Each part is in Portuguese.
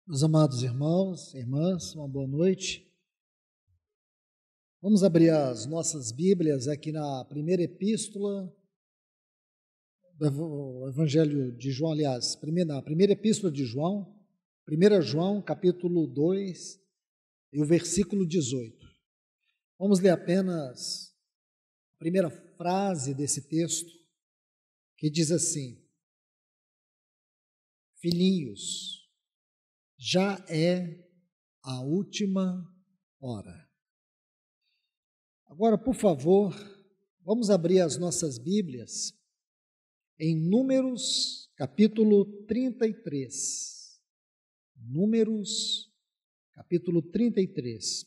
Meus amados irmãos, irmãs, uma boa noite. Vamos abrir as nossas Bíblias aqui na primeira epístola do Evangelho de João, aliás, na primeira epístola de João, 1 João, capítulo 2, e o versículo 18. Vamos ler apenas a primeira frase desse texto, que diz assim: Filhinhos, já é a última hora. Agora, por favor, vamos abrir as nossas Bíblias em Números, capítulo 33. Números, capítulo 33.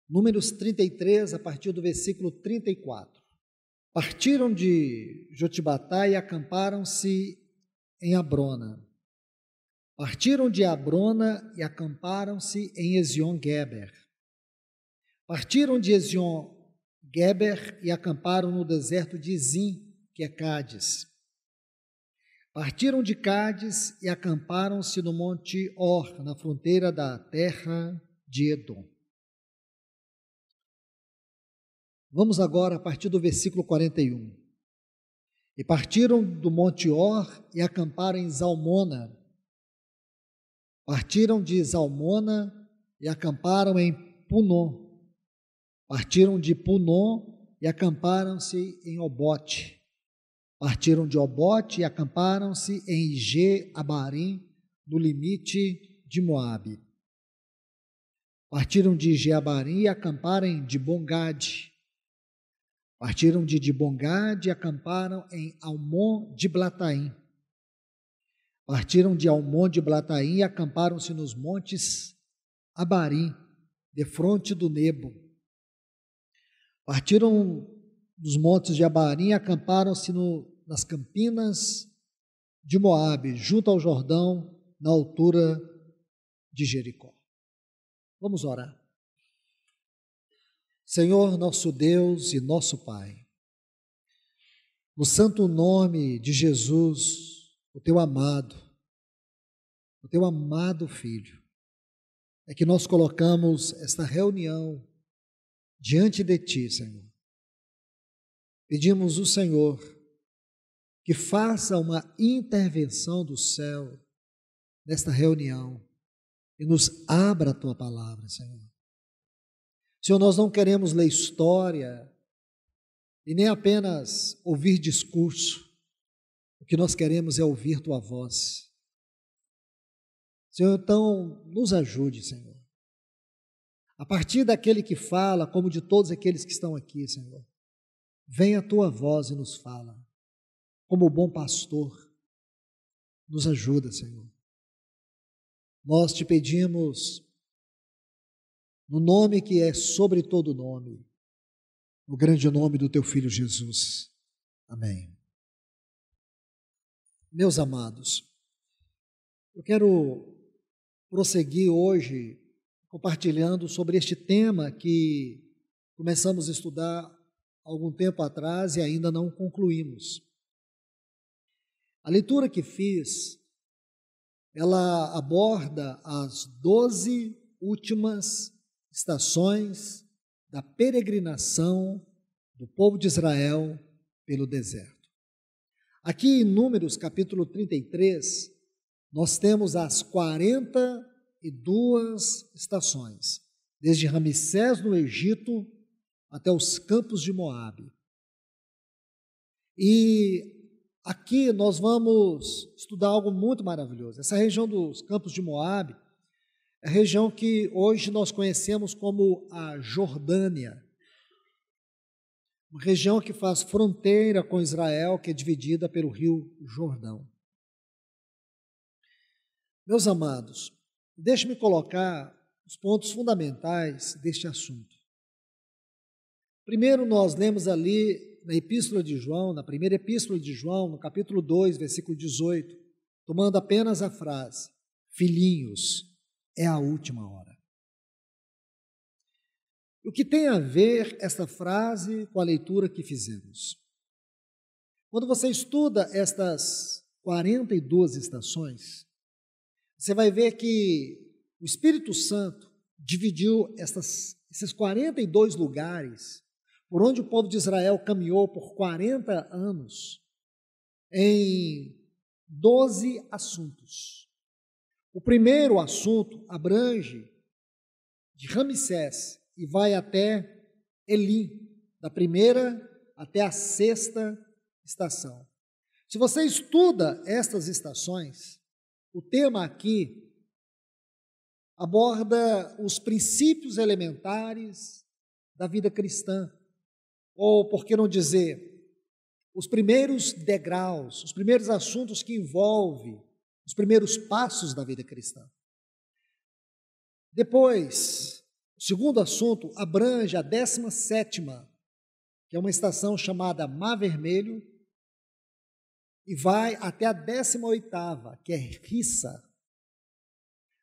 Números 33, a partir do versículo 34. Partiram de Jotibata e acamparam-se em Abrona. Partiram de Abrona e acamparam-se em Ezion-Geber. Partiram de Ezion-Geber e acamparam no deserto de Zim, que é Cádiz. Partiram de Cádiz e acamparam-se no monte Or, na fronteira da terra de Edom. Vamos agora a partir do versículo 41. E partiram do monte Or e acamparam em Zalmona. Partiram de Zalmona e acamparam em Punon. Partiram de Punon e acamparam-se em Obote. Partiram de Obote e acamparam-se em Jeabarim, no limite de Moabe. Partiram de Jeabarim e acamparam em Dibongade. Partiram de Dibongade e acamparam em Almon de Blataim. Partiram de Almon de Blataim e acamparam-se nos montes Abarim, defronte do Nebo. Partiram dos montes de Abarim e acamparam-se nas campinas de Moabe, junto ao Jordão, na altura de Jericó. Vamos orar. Senhor, nosso Deus e nosso Pai, no santo nome de Jesus, o teu amado Filho, é que nós colocamos esta reunião diante de Ti, Senhor. Pedimos ao Senhor que faça uma intervenção do céu nesta reunião e nos abra a Tua palavra, Senhor. Senhor, nós não queremos ler história e nem apenas ouvir discurso. O que nós queremos é ouvir Tua voz. Senhor, então, nos ajude, Senhor. A partir daquele que fala, como de todos aqueles que estão aqui, Senhor, vem a Tua voz e nos fala. Como bom pastor, nos ajuda, Senhor. Nós te pedimos, no nome que é sobre todo nome, no grande nome do Teu Filho Jesus. Amém. Meus amados, eu quero prosseguir hoje compartilhando sobre este tema que começamos a estudar há algum tempo atrás e ainda não concluímos. A leitura que fiz, ela aborda as 12 últimas estações da peregrinação do povo de Israel pelo deserto. Aqui em Números, capítulo 33, nós temos as 42 estações, desde Ramsés no Egito até os campos de Moabe. E aqui nós vamos estudar algo muito maravilhoso. Essa região dos campos de Moabe é a região que hoje nós conhecemos como a Jordânia, uma região que faz fronteira com Israel, que é dividida pelo rio Jordão. Meus amados, deixe-me colocar os pontos fundamentais deste assunto. Primeiro, nós lemos ali na Epístola de João, na primeira Epístola de João, no capítulo 2, versículo 18, tomando apenas a frase: Filhinhos, é a última hora. O que tem a ver esta frase com a leitura que fizemos? Quando você estuda estas 42 estações, você vai ver que o Espírito Santo dividiu esses 42 lugares por onde o povo de Israel caminhou por 40 anos em 12 assuntos. O primeiro assunto abrange de Ramsés e vai até Elim, da primeira até a sexta estação. Se você estuda estas estações, o tema aqui aborda os princípios elementares da vida cristã, ou, por que não dizer, os primeiros degraus, os primeiros assuntos que envolvem os primeiros passos da vida cristã. Depois, o segundo assunto abrange a 17ª, que é uma estação chamada Mar Vermelho, e vai até a 18ª, que é Rissa.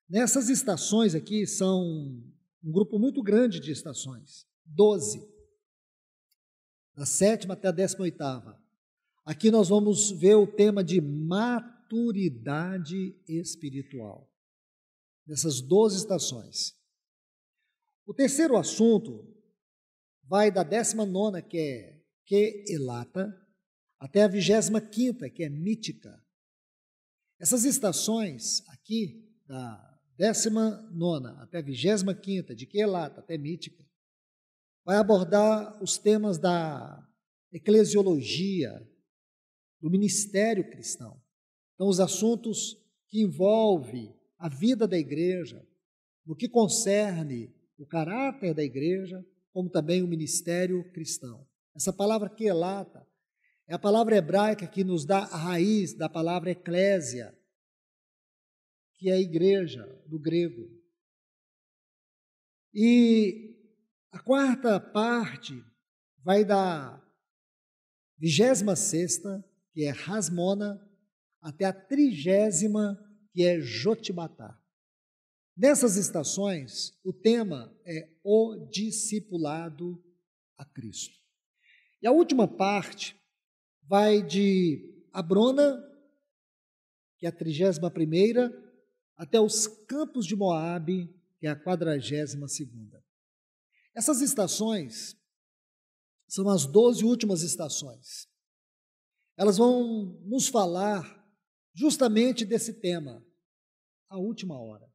Nessas estações aqui são um grupo muito grande de estações, 12, da 7ª até a 18ª. Aqui nós vamos ver o tema de maturidade espiritual, nessas 12 estações. O terceiro assunto vai da 19ª, que é Quelata, até a 25ª, que é Mítica. Essas estações aqui, da 19ª até a 25ª, de Quelata até Mítica, vai abordar os temas da eclesiologia, do ministério cristão. Então, os assuntos que envolvem a vida da igreja, no que concerne o caráter da igreja, como também o ministério cristão. Essa palavra quelata é a palavra hebraica que nos dá a raiz da palavra eclésia, que é a igreja, do grego. E a quarta parte vai da 26ª, que é Rasmona, até a 30ª, que é Jotibatá. Nessas estações, o tema é o discipulado a Cristo. E a última parte vai de Abrona, que é a 31ª, até os campos de Moabe, que é a 42ª. Essas estações são as 12 últimas estações. Elas vão nos falar justamente desse tema, a última hora.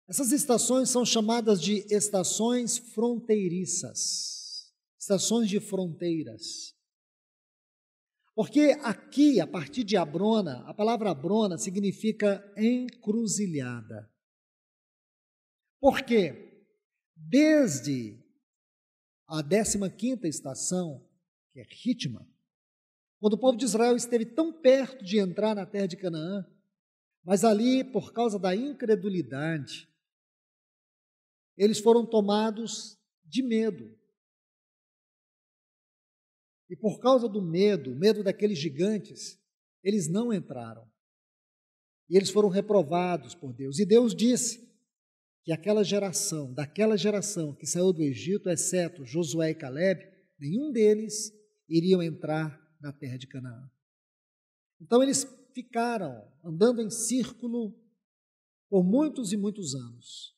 Essas estações são chamadas de estações fronteiriças, estações de fronteiras. Porque aqui, a partir de Abrona, a palavra Abrona significa encruzilhada. Por quê? Desde a 15ª estação, que é Ritma, quando o povo de Israel esteve tão perto de entrar na terra de Canaã, mas ali, por causa da incredulidade, eles foram tomados de medo. E por causa do medo, o medo daqueles gigantes, eles não entraram. E eles foram reprovados por Deus. E Deus disse que daquela geração que saiu do Egito, exceto Josué e Calebe, nenhum deles iriam entrar na terra de Canaã. Então eles ficaram andando em círculo por muitos e muitos anos.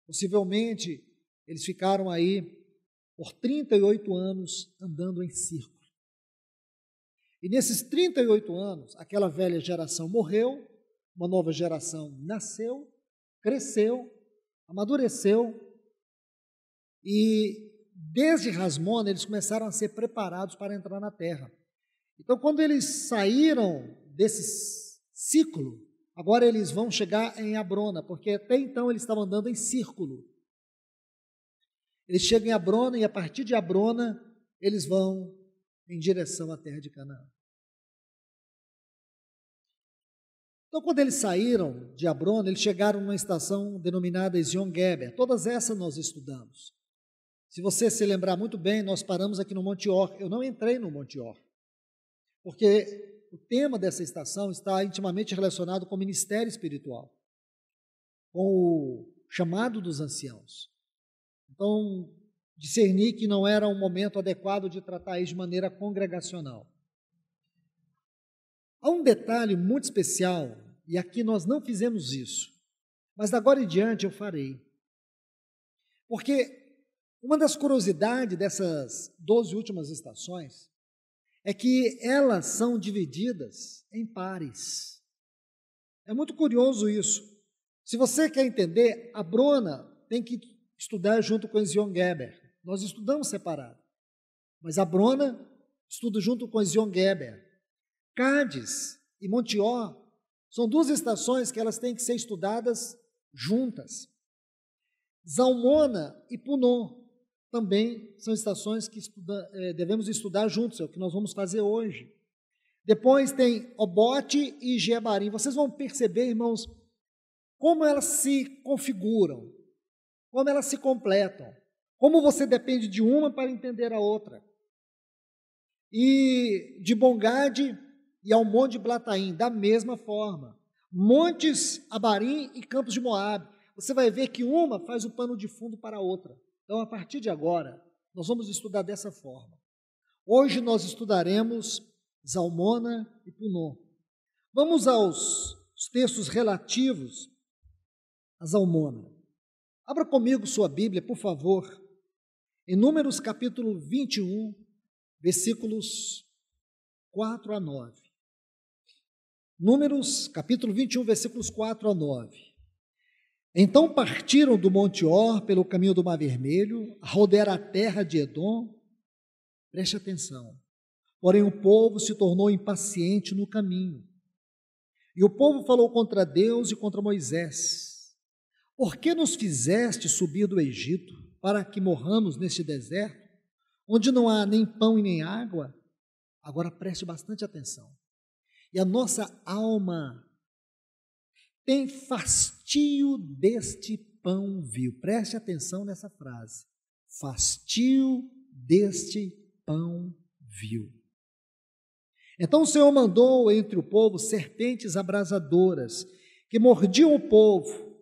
Possivelmente, eles ficaram aí por 38 anos andando em círculo. E nesses 38 anos, aquela velha geração morreu, uma nova geração nasceu, cresceu, amadureceu, e desde Rasmona eles começaram a ser preparados para entrar na terra. Então, quando eles saíram desse ciclo, agora eles vão chegar em Abrona, porque até então eles estavam andando em círculo. Eles chegam em Abrona e a partir de Abrona eles vão em direção à terra de Canaã. Então, quando eles saíram de Abrona, eles chegaram numa estação denominada Ezion-Geber. Todas essas nós estudamos. Se você se lembrar muito bem, nós paramos aqui no Monte Or. Eu não entrei no Monte Or, porque o tema dessa estação está intimamente relacionado com o ministério espiritual, com o chamado dos anciãos. Então, discerni que não era um momento adequado de tratar isso de maneira congregacional. Há um detalhe muito especial e aqui nós não fizemos isso, mas da agora em diante eu farei. Porque uma das curiosidades dessas 12 últimas estações é que elas são divididas em pares. É muito curioso isso. Se você quer entender, a Brona tem que estudar junto com Zion Geber. Nós estudamos separado, mas a Brona estuda junto com Zion Geber. Cádiz e Montior são duas estações que elas têm que ser estudadas juntas. Zalmona e Punon também são estações que devemos estudar juntos, é o que nós vamos fazer hoje. Depois tem Obote e Jebarim. Vocês vão perceber, irmãos, como elas se configuram, como elas se completam, como você depende de uma para entender a outra. E de Bongade e Almon de Blataim, da mesma forma. Montes, Abarim e Campos de Moabe. Você vai ver que uma faz o pano de fundo para a outra. Então, a partir de agora, nós vamos estudar dessa forma. Hoje nós estudaremos Zalmona e Punon. Vamos aos textos relativos a Zalmona. Abra comigo sua Bíblia, por favor, em Números capítulo 21, versículos 4 a 9. Números capítulo 21, versículos 4 a 9. Então partiram do Monte Or pelo caminho do Mar Vermelho, a rodear a terra de Edom. Preste atenção. Porém o povo se tornou impaciente no caminho. E o povo falou contra Deus e contra Moisés: Por que nos fizeste subir do Egito para que morramos neste deserto, onde não há nem pão e nem água? Agora preste bastante atenção. E a nossa alma tem fastio deste pão vil. Preste atenção nessa frase. Fastio deste pão vil. Então o Senhor mandou entre o povo serpentes abrasadoras, que mordiam o povo,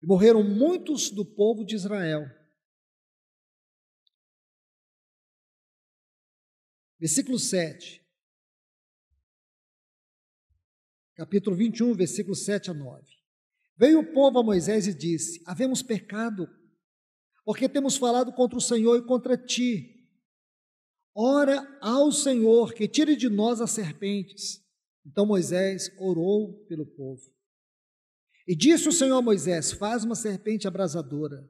e morreram muitos do povo de Israel. Versículo 7. Capítulo 21, versículos 7 a 9. Veio o povo a Moisés e disse: Havemos pecado, porque temos falado contra o Senhor e contra ti. Ora ao Senhor que tire de nós as serpentes. Então Moisés orou pelo povo. E disse o Senhor a Moisés: Faz uma serpente abrasadora,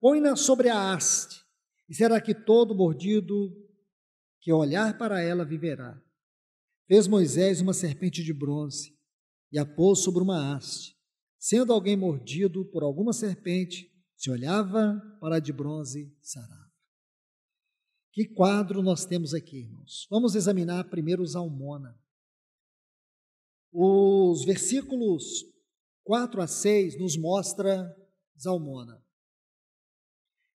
põe-na sobre a haste, e será que todo mordido que olhar para ela viverá. Fez Moisés uma serpente de bronze e a pôs sobre uma haste. Sendo alguém mordido por alguma serpente, se olhava para a de bronze, sarava. Que quadro nós temos aqui, irmãos? Vamos examinar primeiro Zalmona. Os versículos 4 a 6 nos mostra Zalmona.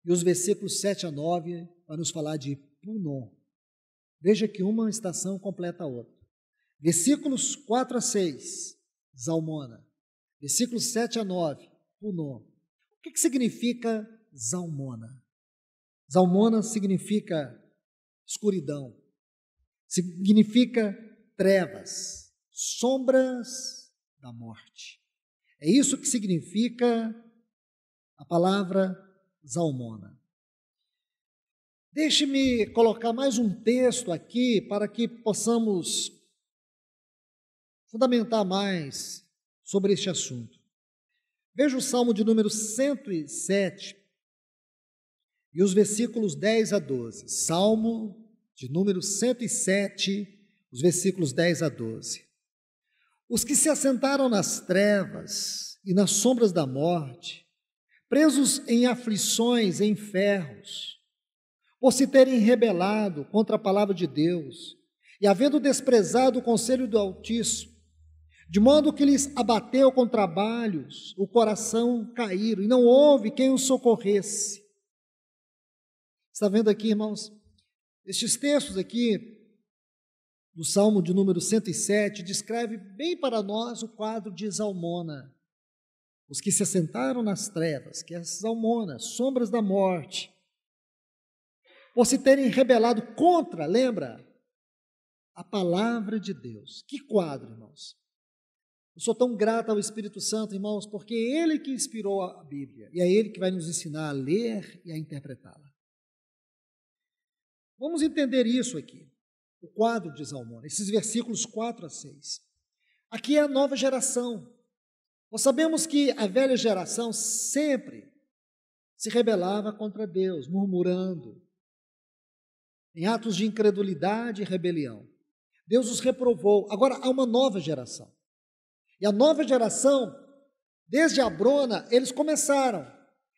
E os versículos 7 a 9 vai nos falar de Punon. Veja que uma estação completa a outra. Versículos 4 a 6, Zalmona. Versículos 7 a 9, Punon. O que significa Zalmona? Zalmona significa escuridão, significa trevas, sombras da morte. É isso que significa a palavra Zalmona. Deixe-me colocar mais um texto aqui para que possamos fundamentar mais sobre este assunto. Veja o Salmo de número 107 e os versículos 10 a 12. Salmo de número 107, os versículos 10 a 12. Os que se assentaram nas trevas e nas sombras da morte, presos em aflições, em ferros, por se terem rebelado contra a palavra de Deus e havendo desprezado o conselho do Altíssimo, de modo que lhes abateu com trabalhos, o coração caíram, e não houve quem os socorresse. Está vendo aqui, irmãos? Estes textos aqui, do Salmo de número 107, descreve bem para nós o quadro de Zalmona. Os que se assentaram nas trevas, que é Zalmona, sombras da morte, por se terem rebelado contra, lembra? A palavra de Deus. Que quadro, irmãos? Eu sou tão grato ao Espírito Santo, irmãos, porque é Ele que inspirou a Bíblia, e é Ele que vai nos ensinar a ler e a interpretá-la. Vamos entender isso aqui, o quadro de Salmão, esses versículos 4 a 6. Aqui é a nova geração. Nós sabemos que a velha geração sempre se rebelava contra Deus, murmurando, em atos de incredulidade e rebelião. Deus os reprovou. Agora há uma nova geração. E a nova geração, desde Abrona, eles começaram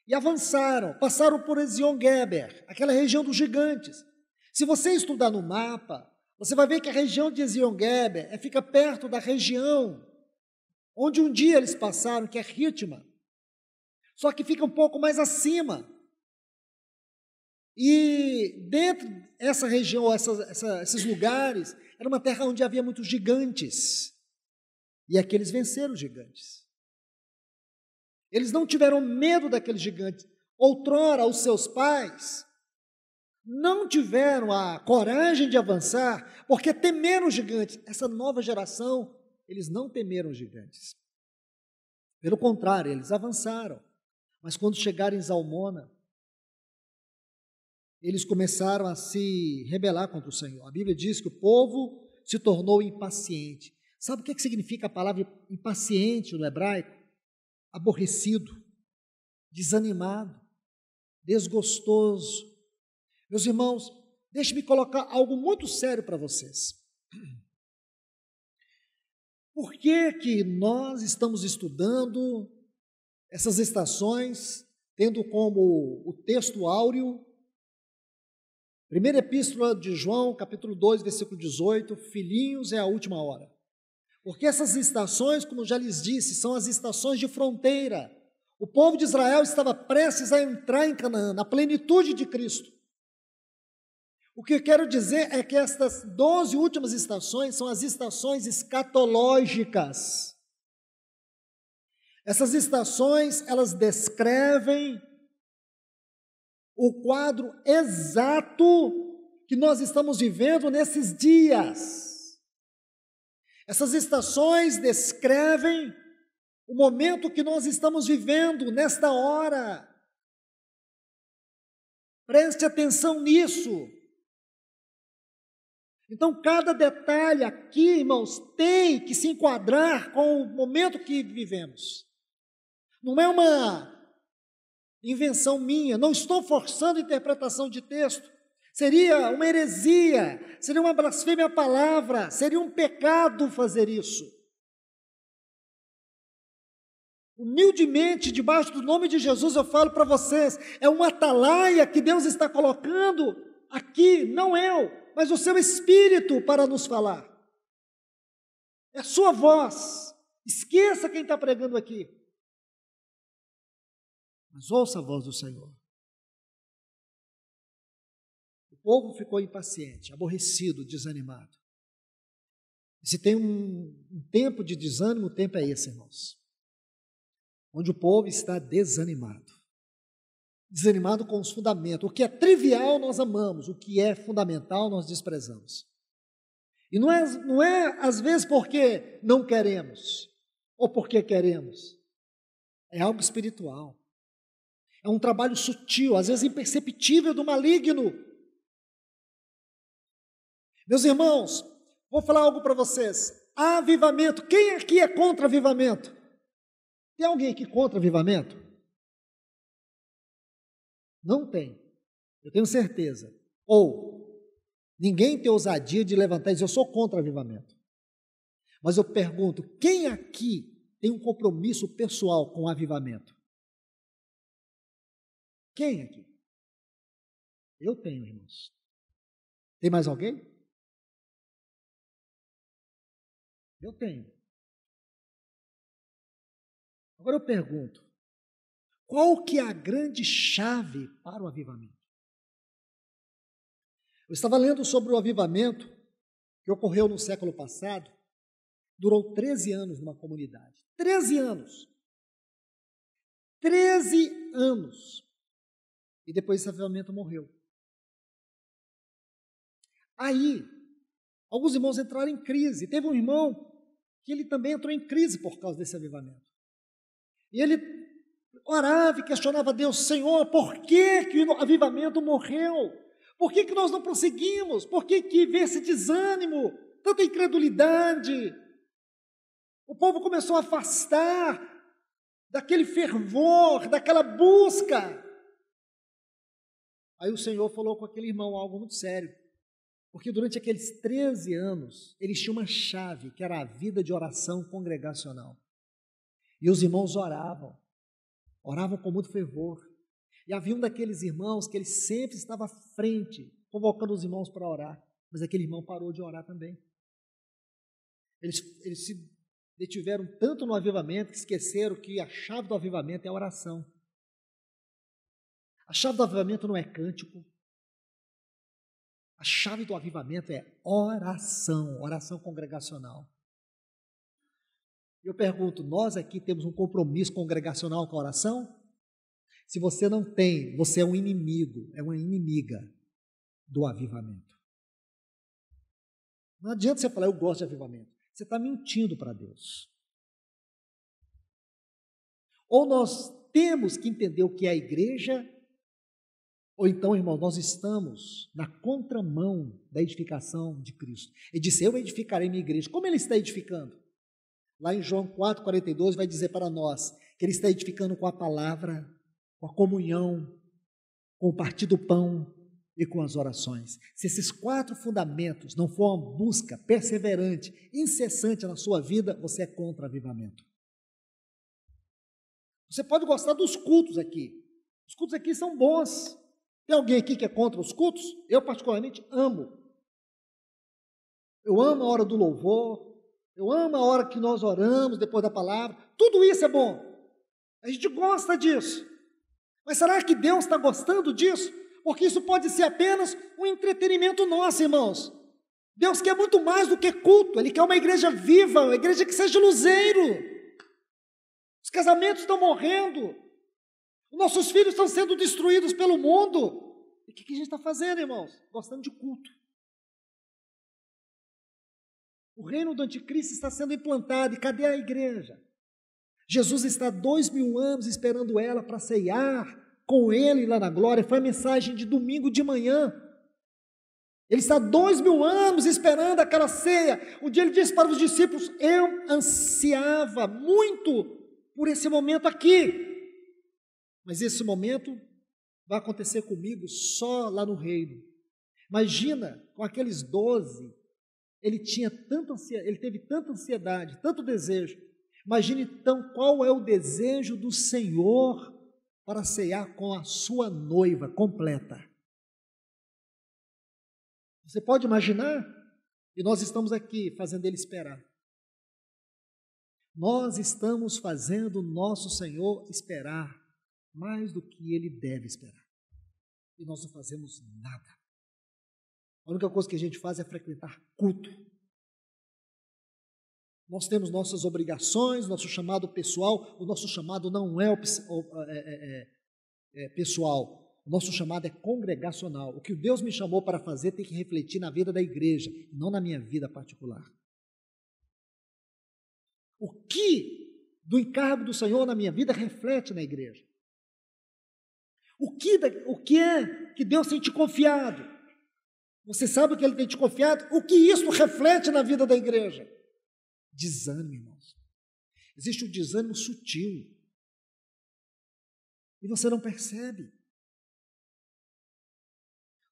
e avançaram, passaram por Ezion-Geber, aquela região dos gigantes. Se você estudar no mapa, você vai ver que a região de Ezion-Geber fica perto da região onde um dia eles passaram, que é Ritma, só que fica um pouco mais acima. E dentro dessa região, esses lugares, era uma terra onde havia muitos gigantes. E aqui eles venceram os gigantes. Eles não tiveram medo daqueles gigantes. Outrora, os seus pais não tiveram a coragem de avançar, porque temeram os gigantes. Essa nova geração, eles não temeram os gigantes. Pelo contrário, eles avançaram. Mas quando chegaram em Zalmona, eles começaram a se rebelar contra o Senhor. A Bíblia diz que o povo se tornou impaciente. Sabe o que significa a palavra impaciente no hebraico? Aborrecido, desanimado, desgostoso. Meus irmãos, deixe-me colocar algo muito sério para vocês. Por que que nós estamos estudando essas estações, tendo como o texto áureo, primeira epístola de João, capítulo 2, versículo 18, filhinhos, é a última hora. Porque essas estações, como já lhes disse, são as estações de fronteira. O povo de Israel estava prestes a entrar em Canaã, na plenitude de Cristo. O que eu quero dizer é que estas 12 últimas estações são as estações escatológicas. Essas estações, elas descrevem o quadro exato que nós estamos vivendo nesses dias. Essas estações descrevem o momento que nós estamos vivendo nesta hora. Preste atenção nisso. Então, cada detalhe aqui, irmãos, tem que se enquadrar com o momento que vivemos. Não é uma invenção minha, não estou forçando a interpretação de texto. Seria uma heresia, seria uma blasfêmia à palavra, seria um pecado fazer isso. Humildemente, debaixo do nome de Jesus, eu falo para vocês, é uma atalaia que Deus está colocando aqui, não eu, mas o seu Espírito para nos falar. É a sua voz. Esqueça quem está pregando aqui. Mas ouça a voz do Senhor. O povo ficou impaciente, aborrecido, desanimado. E se tem um tempo de desânimo, o tempo é esse, irmãos. Onde o povo está desanimado. Desanimado com os fundamentos. O que é trivial nós amamos, o que é fundamental nós desprezamos. E não é às vezes porque não queremos, ou porque queremos. É algo espiritual. É um trabalho sutil, às vezes imperceptível do maligno. Meus irmãos, vou falar algo para vocês. Avivamento. Quem aqui é contra avivamento? Tem alguém aqui contra avivamento? Não tem. Eu tenho certeza. Ou ninguém tem ousadia de levantar e dizer, eu sou contra avivamento. Mas eu pergunto, quem aqui tem um compromisso pessoal com o avivamento? Quem aqui? Eu tenho, irmãos. Tem mais alguém? Eu tenho. Agora eu pergunto, qual que é a grande chave para o avivamento? Eu estava lendo sobre o avivamento que ocorreu no século passado, durou 13 anos numa comunidade. 13 anos. 13 anos. E depois esse avivamento morreu. Aí, alguns irmãos entraram em crise. Teve um irmão que ele também entrou em crise por causa desse avivamento. E ele orava e questionava a Deus: Senhor, por que que o avivamento morreu? Por que que nós não prosseguimos? Por que que veio esse desânimo, tanta incredulidade? O povo começou a afastar daquele fervor, daquela busca. Aí o Senhor falou com aquele irmão algo muito sério, porque durante aqueles 13 anos, eles tinham uma chave, que era a vida de oração congregacional. E os irmãos oravam com muito fervor. E havia um daqueles irmãos que ele sempre estava à frente, convocando os irmãos para orar, mas aquele irmão parou de orar também. Eles se detiveram tanto no avivamento que esqueceram que a chave do avivamento é a oração. A chave do avivamento não é cântico. A chave do avivamento é oração congregacional. Eu pergunto, nós aqui temos um compromisso congregacional com a oração? Se você não tem, você é um inimigo, é uma inimiga do avivamento. Não adianta você falar, eu gosto de avivamento. Você está mentindo para Deus. Ou nós temos que entender o que é a igreja, ou então, irmão, nós estamos na contramão da edificação de Cristo. Ele disse, eu edificarei minha igreja. Como ele está edificando? Lá em João 4,42 vai dizer para nós que ele está edificando com a palavra, com a comunhão, com o partir do pão e com as orações. Se esses 4 fundamentos não for uma busca perseverante, incessante na sua vida, você é contra avivamento. Você pode gostar dos cultos aqui. Os cultos aqui são bons. Tem alguém aqui que é contra os cultos? Eu particularmente amo. Eu amo a hora do louvor, eu amo a hora que nós oramos depois da palavra. Tudo isso é bom. A gente gosta disso. Mas será que Deus está gostando disso? Porque isso pode ser apenas um entretenimento nosso, irmãos. Deus quer muito mais do que culto. Ele quer uma igreja viva, uma igreja que seja luzeiro. Os casamentos estão morrendo. Nossos filhos estão sendo destruídos pelo mundo. E o que a gente está fazendo, irmãos? Gostando de culto. O reino do anticristo está sendo implantado. E cadê a igreja? Jesus está há 2000 anos esperando ela para ceiar com ele lá na glória. Foi a mensagem de domingo de manhã. Ele está há 2000 anos esperando aquela ceia. Um dia ele disse para os discípulos, eu ansiava muito por esse momento aqui. Mas esse momento vai acontecer comigo só lá no reino. Imagina, com aqueles 12, ele teve tanta ansiedade, tanto desejo. Imagine então qual é o desejo do Senhor para ceiar com a sua noiva completa. Você pode imaginar? E nós estamos aqui fazendo ele esperar. Nós estamos fazendo o nosso Senhor esperar mais do que ele deve esperar. E nós não fazemos nada. A única coisa que a gente faz é frequentar culto. Nós temos nossas obrigações, nosso chamado pessoal. O nosso chamado não é pessoal. O nosso chamado é congregacional. O que Deus me chamou para fazer tem que refletir na vida da igreja, não na minha vida particular. O que do encargo do Senhor na minha vida reflete na igreja? O que é que Deus tem te confiado? Você sabe o que Ele tem te confiado? O que isso reflete na vida da igreja? Desânimo, irmãos. Existe um desânimo sutil. E você não percebe.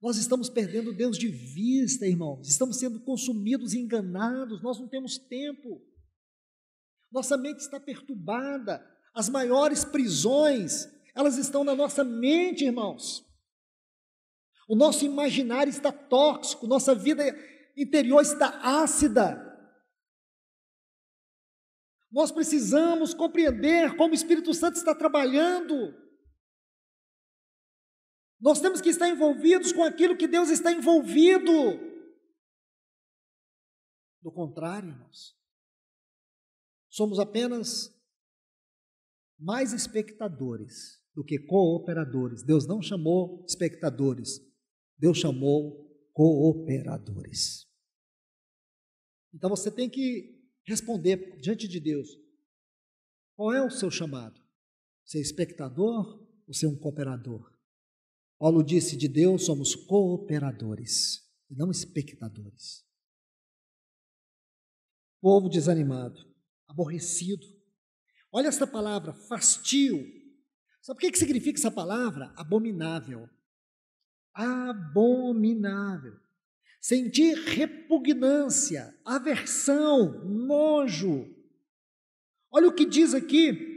Nós estamos perdendo Deus de vista, irmãos. Estamos sendo consumidos e enganados. Nós não temos tempo. Nossa mente está perturbada. As maiores prisões, elas estão na nossa mente, irmãos. O nosso imaginário está tóxico, nossa vida interior está ácida. Nós precisamos compreender como o Espírito Santo está trabalhando. Nós temos que estar envolvidos com aquilo que Deus está envolvido. Do contrário, irmãos, somos apenas mais espectadores do que cooperadores. Deus não chamou espectadores, Deus chamou cooperadores. Então você tem que responder diante de Deus, qual é o seu chamado? Ser espectador ou ser um cooperador? Paulo disse, de Deus somos cooperadores, e não espectadores. Povo desanimado, aborrecido. Olha essa palavra, fastio. Sabe o que significa essa palavra? Abominável. Abominável. Sentir repugnância, aversão, nojo. Olha o que diz aqui.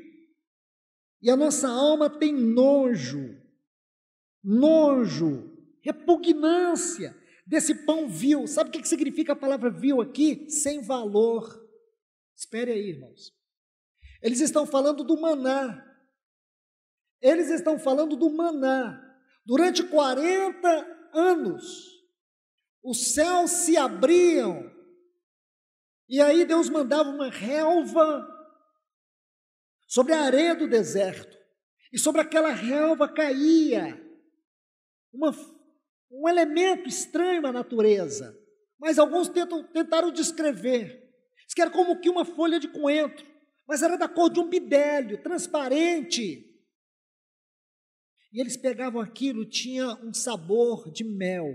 E a nossa alma tem nojo, repugnância desse pão vil. Sabe o que significa a palavra vil aqui? Sem valor. Espere aí, irmãos. Eles estão falando do maná. Durante 40 anos, os céus se abriam, e aí Deus mandava uma relva sobre a areia do deserto, e sobre aquela relva caía um elemento estranho na natureza, mas alguns tentaram descrever, diz que era como que uma folha de coentro, mas era da cor de um bidélio, transparente, e eles pegavam aquilo, tinha um sabor de mel.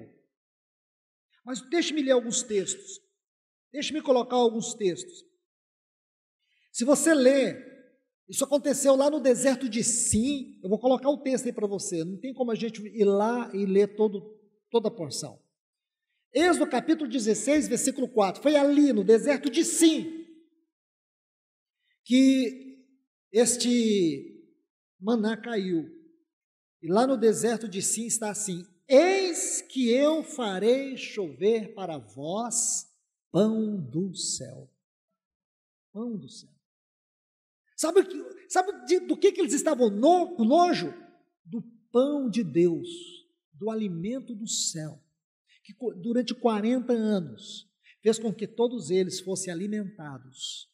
Mas deixe-me ler alguns textos, deixe-me colocar alguns textos. Se você ler, isso aconteceu lá no deserto de Sim, eu vou colocar o texto aí para você, não tem como a gente ir lá e ler toda a porção. Êxodo capítulo 16, versículo 4, foi ali no deserto de Sim, que este maná caiu, e lá no deserto de Sim está assim, eis que eu farei chover para vós pão do céu. Pão do céu. Sabe do que eles estavam com nojo? Do pão de Deus, do alimento do céu, que durante 40 anos fez com que todos eles fossem alimentados.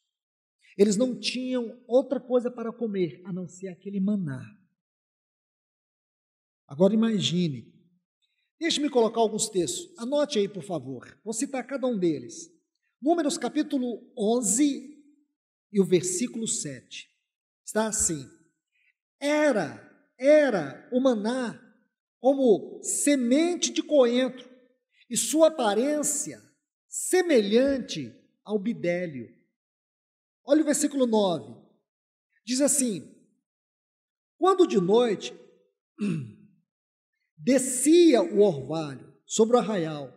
Eles não tinham outra coisa para comer, a não ser aquele maná. Agora imagine, deixe-me colocar alguns textos, anote aí por favor, vou citar cada um deles. Números capítulo 11 e o versículo 7, está assim, era o maná como semente de coentro, e sua aparência semelhante ao bidélio. Olha o versículo 9, diz assim, quando de noite descia o orvalho sobre o arraial,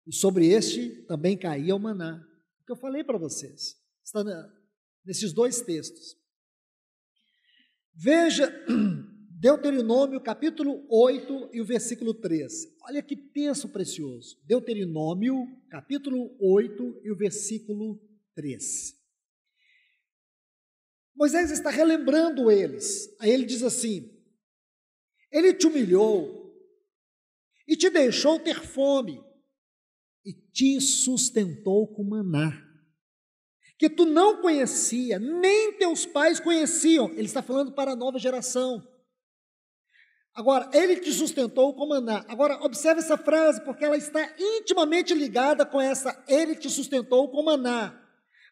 e sobre este também caía o maná, o que eu falei para vocês, está nesses dois textos. Veja Deuteronômio capítulo 8 e o versículo 3, olha que texto precioso, Deuteronômio capítulo 8 e o versículo 3. Moisés está relembrando eles, aí ele diz assim, ele te humilhou, e te deixou ter fome, e te sustentou com maná, que tu não conhecia, nem teus pais conheciam. Ele está falando para a nova geração. Agora, ele te sustentou com maná. Agora, observe essa frase, porque ela está intimamente ligada com essa, ele te sustentou com maná,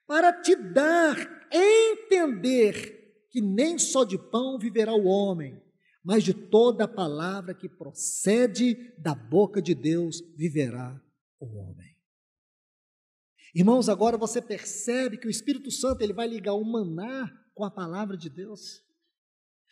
para te dar a entender que nem só de pão viverá o homem, mas de toda a palavra que procede da boca de Deus viverá o homem. Irmãos, agora você percebe que o Espírito Santo ele vai ligar o maná com a palavra de Deus.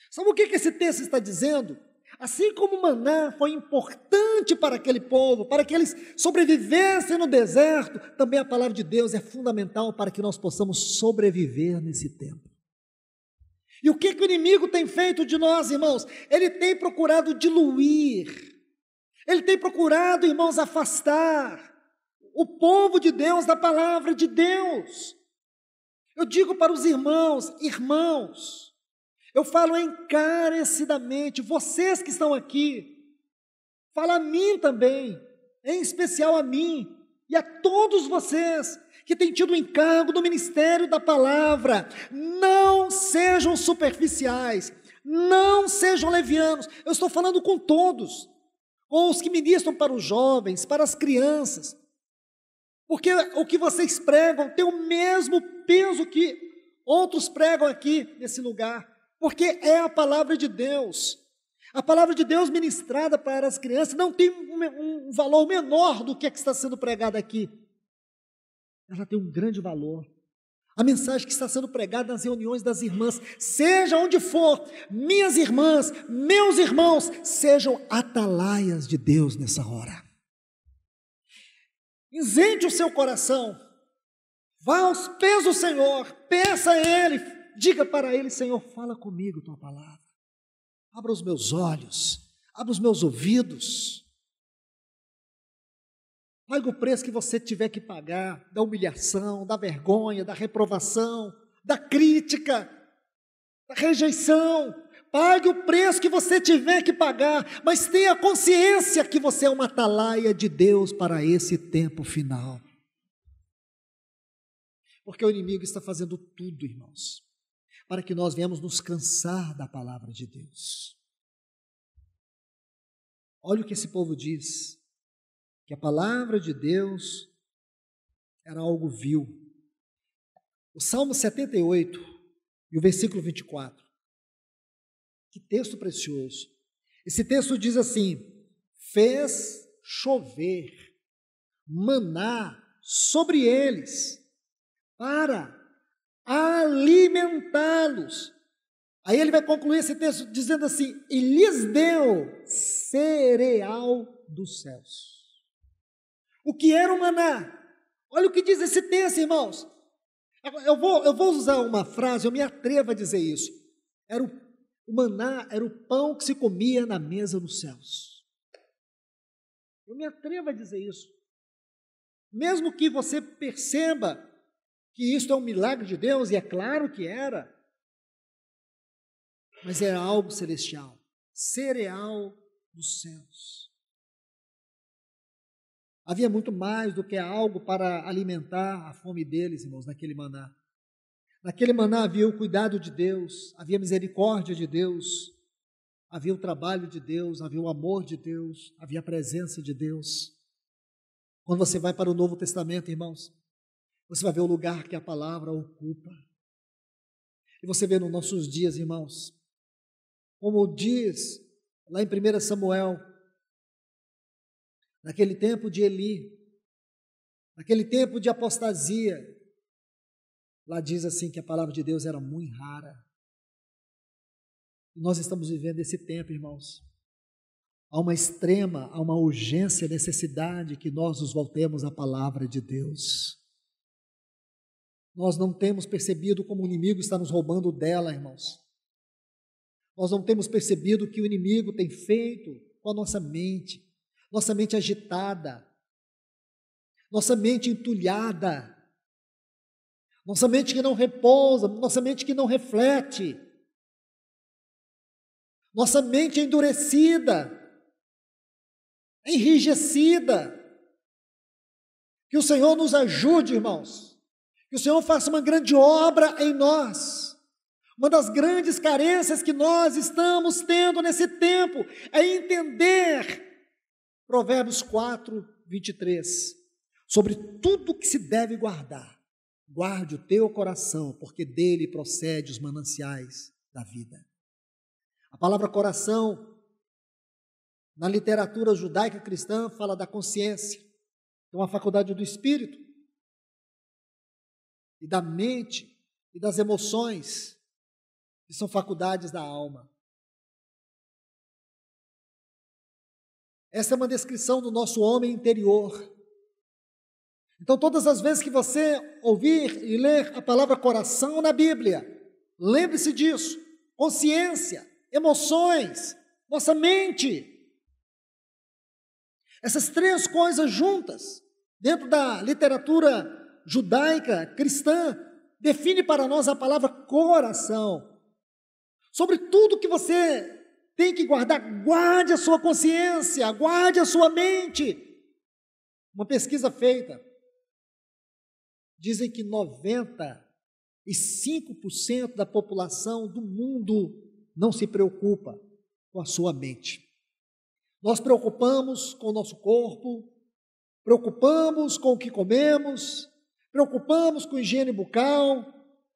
Sabe o que esse texto está dizendo? Assim como o maná foi importante para aquele povo, para que eles sobrevivessem no deserto, também a palavra de Deus é fundamental para que nós possamos sobreviver nesse tempo. E o que o inimigo tem feito de nós, irmãos? Ele tem procurado diluir, ele tem procurado, irmãos, afastar o povo de Deus da palavra de Deus. Eu digo para os irmãos, eu falo encarecidamente, vocês que estão aqui, falo a mim também, em especial a mim e a todos vocês que têm tido o encargo do ministério da palavra, não sejam superficiais, não sejam levianos. Eu estou falando com todos, com os que ministram para os jovens, para as crianças. porque o que vocês pregam tem o mesmo peso que outros pregam aqui nesse lugar, porque é a palavra de Deus. A palavra de Deus ministrada para as crianças não tem um valor menor do que está sendo pregado aqui. Ela tem um grande valor. A mensagem que está sendo pregada nas reuniões das irmãs, seja onde for, minhas irmãs, meus irmãos, sejam atalaias de Deus nessa hora. Isente o seu coração, vá aos pés do Senhor, peça a Ele, diga para Ele: Senhor, fala comigo tua palavra, abra os meus olhos, abra os meus ouvidos, pague o preço que você tiver que pagar, da humilhação, da vergonha, da reprovação, da crítica, da rejeição. Pague o preço que você tiver que pagar, mas tenha consciência que você é uma atalaia de Deus para esse tempo final. Porque o inimigo está fazendo tudo, irmãos, para que nós venhamos nos cansar da palavra de Deus. Olha o que esse povo diz, que a palavra de Deus era algo vil. O Salmo 78 e o versículo 24. Que texto precioso. Esse texto diz assim: fez chover maná sobre eles para alimentá-los. Aí ele vai concluir esse texto dizendo assim: e lhes deu cereal dos céus. O que era o maná? Olha o que diz esse texto, irmãos. Eu vou usar uma frase, eu me atrevo a dizer isso. O maná era o pão que se comia na mesa dos céus. Eu me atrevo a dizer isso. Mesmo que você perceba que isso é um milagre de Deus, e é claro que era, mas era algo celestial, cereal dos céus. Havia muito mais do que algo para alimentar a fome deles, irmãos, naquele maná. Naquele maná havia o cuidado de Deus, havia a misericórdia de Deus, havia o trabalho de Deus, havia o amor de Deus, havia a presença de Deus. Quando você vai para o Novo Testamento, irmãos, você vai ver o lugar que a palavra ocupa. E você vê nos nossos dias, irmãos, como diz lá em 1 Samuel, naquele tempo de Eli, naquele tempo de apostasia, lá diz assim que a palavra de Deus era muito rara. E nós estamos vivendo esse tempo, irmãos. Há uma extrema, há uma urgência, necessidade que nós nos voltemos à palavra de Deus. Nós não temos percebido como o inimigo está nos roubando dela, irmãos. Nós não temos percebido o que o inimigo tem feito com a nossa mente agitada, nossa mente entulhada, nossa mente que não repousa, nossa mente que não reflete, nossa mente endurecida, enrijecida. Que o Senhor nos ajude, irmãos, que o Senhor faça uma grande obra em nós. Uma das grandes carências que nós estamos tendo nesse tempo é entender Provérbios 4, 23, sobre tudo que se deve guardar. Guarde o teu coração, porque dele procede os mananciais da vida. A palavra coração, na literatura judaica cristã, fala da consciência, é uma faculdade do espírito, e da mente, e das emoções, que são faculdades da alma. Essa é uma descrição do nosso homem interior. Então, todas as vezes que você ouvir e ler a palavra coração na Bíblia, lembre-se disso: consciência, emoções, nossa mente. Essas três coisas juntas, dentro da literatura judaica, cristã, define para nós a palavra coração. Sobre tudo que você tem que guardar, guarde a sua consciência, guarde a sua mente. Uma pesquisa feita, dizem que 95% da população do mundo não se preocupa com a sua mente. Nós preocupamos com o nosso corpo, preocupamos com o que comemos, preocupamos com higiene bucal,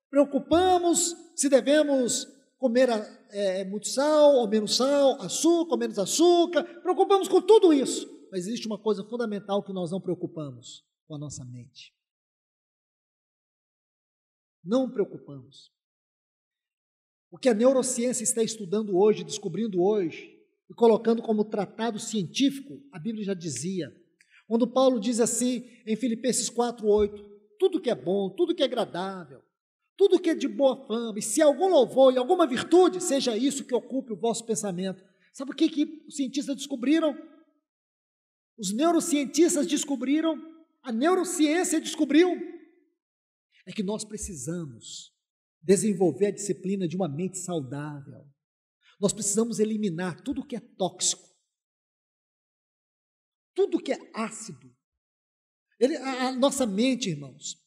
preocupamos se devemos comer muito sal ou menos sal, açúcar ou menos açúcar, preocupamos com tudo isso. Mas existe uma coisa fundamental que nós não preocupamos, com a nossa mente. Não preocupamos. O que a neurociência está estudando hoje, descobrindo hoje, e colocando como tratado científico, a Bíblia já dizia. Quando Paulo diz assim, em Filipenses 4:8, tudo que é bom, tudo que é agradável, tudo que é de boa fama, e se algum louvor e alguma virtude, seja isso que ocupe o vosso pensamento. Sabe o que os cientistas descobriram? Os neurocientistas descobriram, a neurociência descobriu, é que nós precisamos desenvolver a disciplina de uma mente saudável. Nós precisamos eliminar tudo que é tóxico, tudo que é ácido. A nossa mente, irmãos,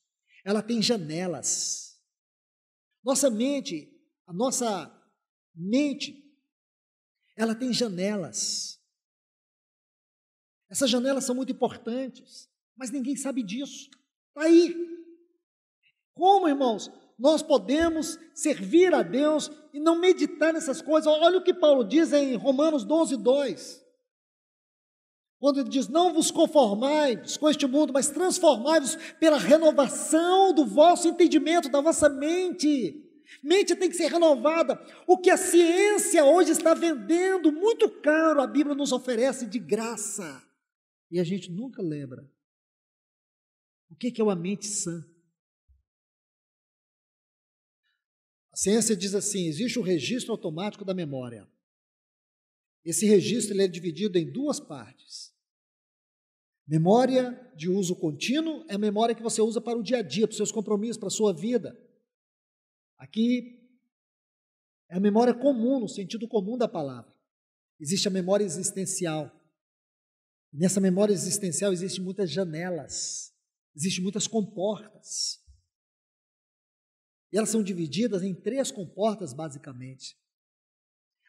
ela tem janelas. A nossa mente, ela tem janelas. Essas janelas são muito importantes, mas ninguém sabe disso. Está aí. Como, irmãos, nós podemos servir a Deus e não meditar nessas coisas? Olha o que Paulo diz em Romanos 12:2. Quando ele diz, não vos conformais com este mundo, mas transformai-vos pela renovação do vosso entendimento, da vossa mente. Mente tem que ser renovada. O que a ciência hoje está vendendo muito caro, a Bíblia nos oferece de graça. E a gente nunca lembra. O que é uma mente sã? A ciência diz assim, existe o registro automático da memória. Esse registro ele é dividido em duas partes. Memória de uso contínuo é a memória que você usa para o dia a dia, para os seus compromissos, para a sua vida. Aqui é a memória comum, no sentido comum da palavra. Existe a memória existencial. Nessa memória existencial existem muitas janelas, existem muitas comportas. E elas são divididas em 3 comportas, basicamente.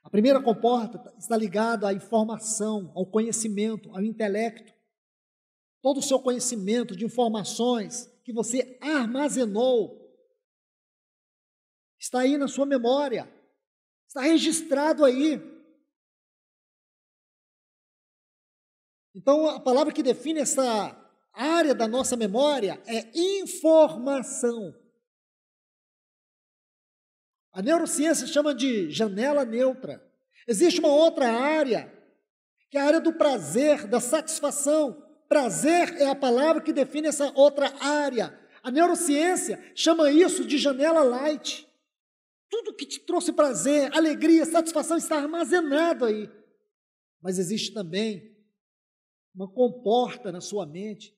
A primeira comporta está ligada à informação, ao conhecimento, ao intelecto. Todo o seu conhecimento de informações que você armazenou está aí na sua memória, está registrado aí. Então, a palavra que define essa área da nossa memória é informação. A neurociência chama de janela neutra. Existe uma outra área, que é a área do prazer, da satisfação. Prazer é a palavra que define essa outra área. A neurociência chama isso de janela light. Tudo que te trouxe prazer, alegria, satisfação está armazenado aí. Mas existe também uma comporta na sua mente,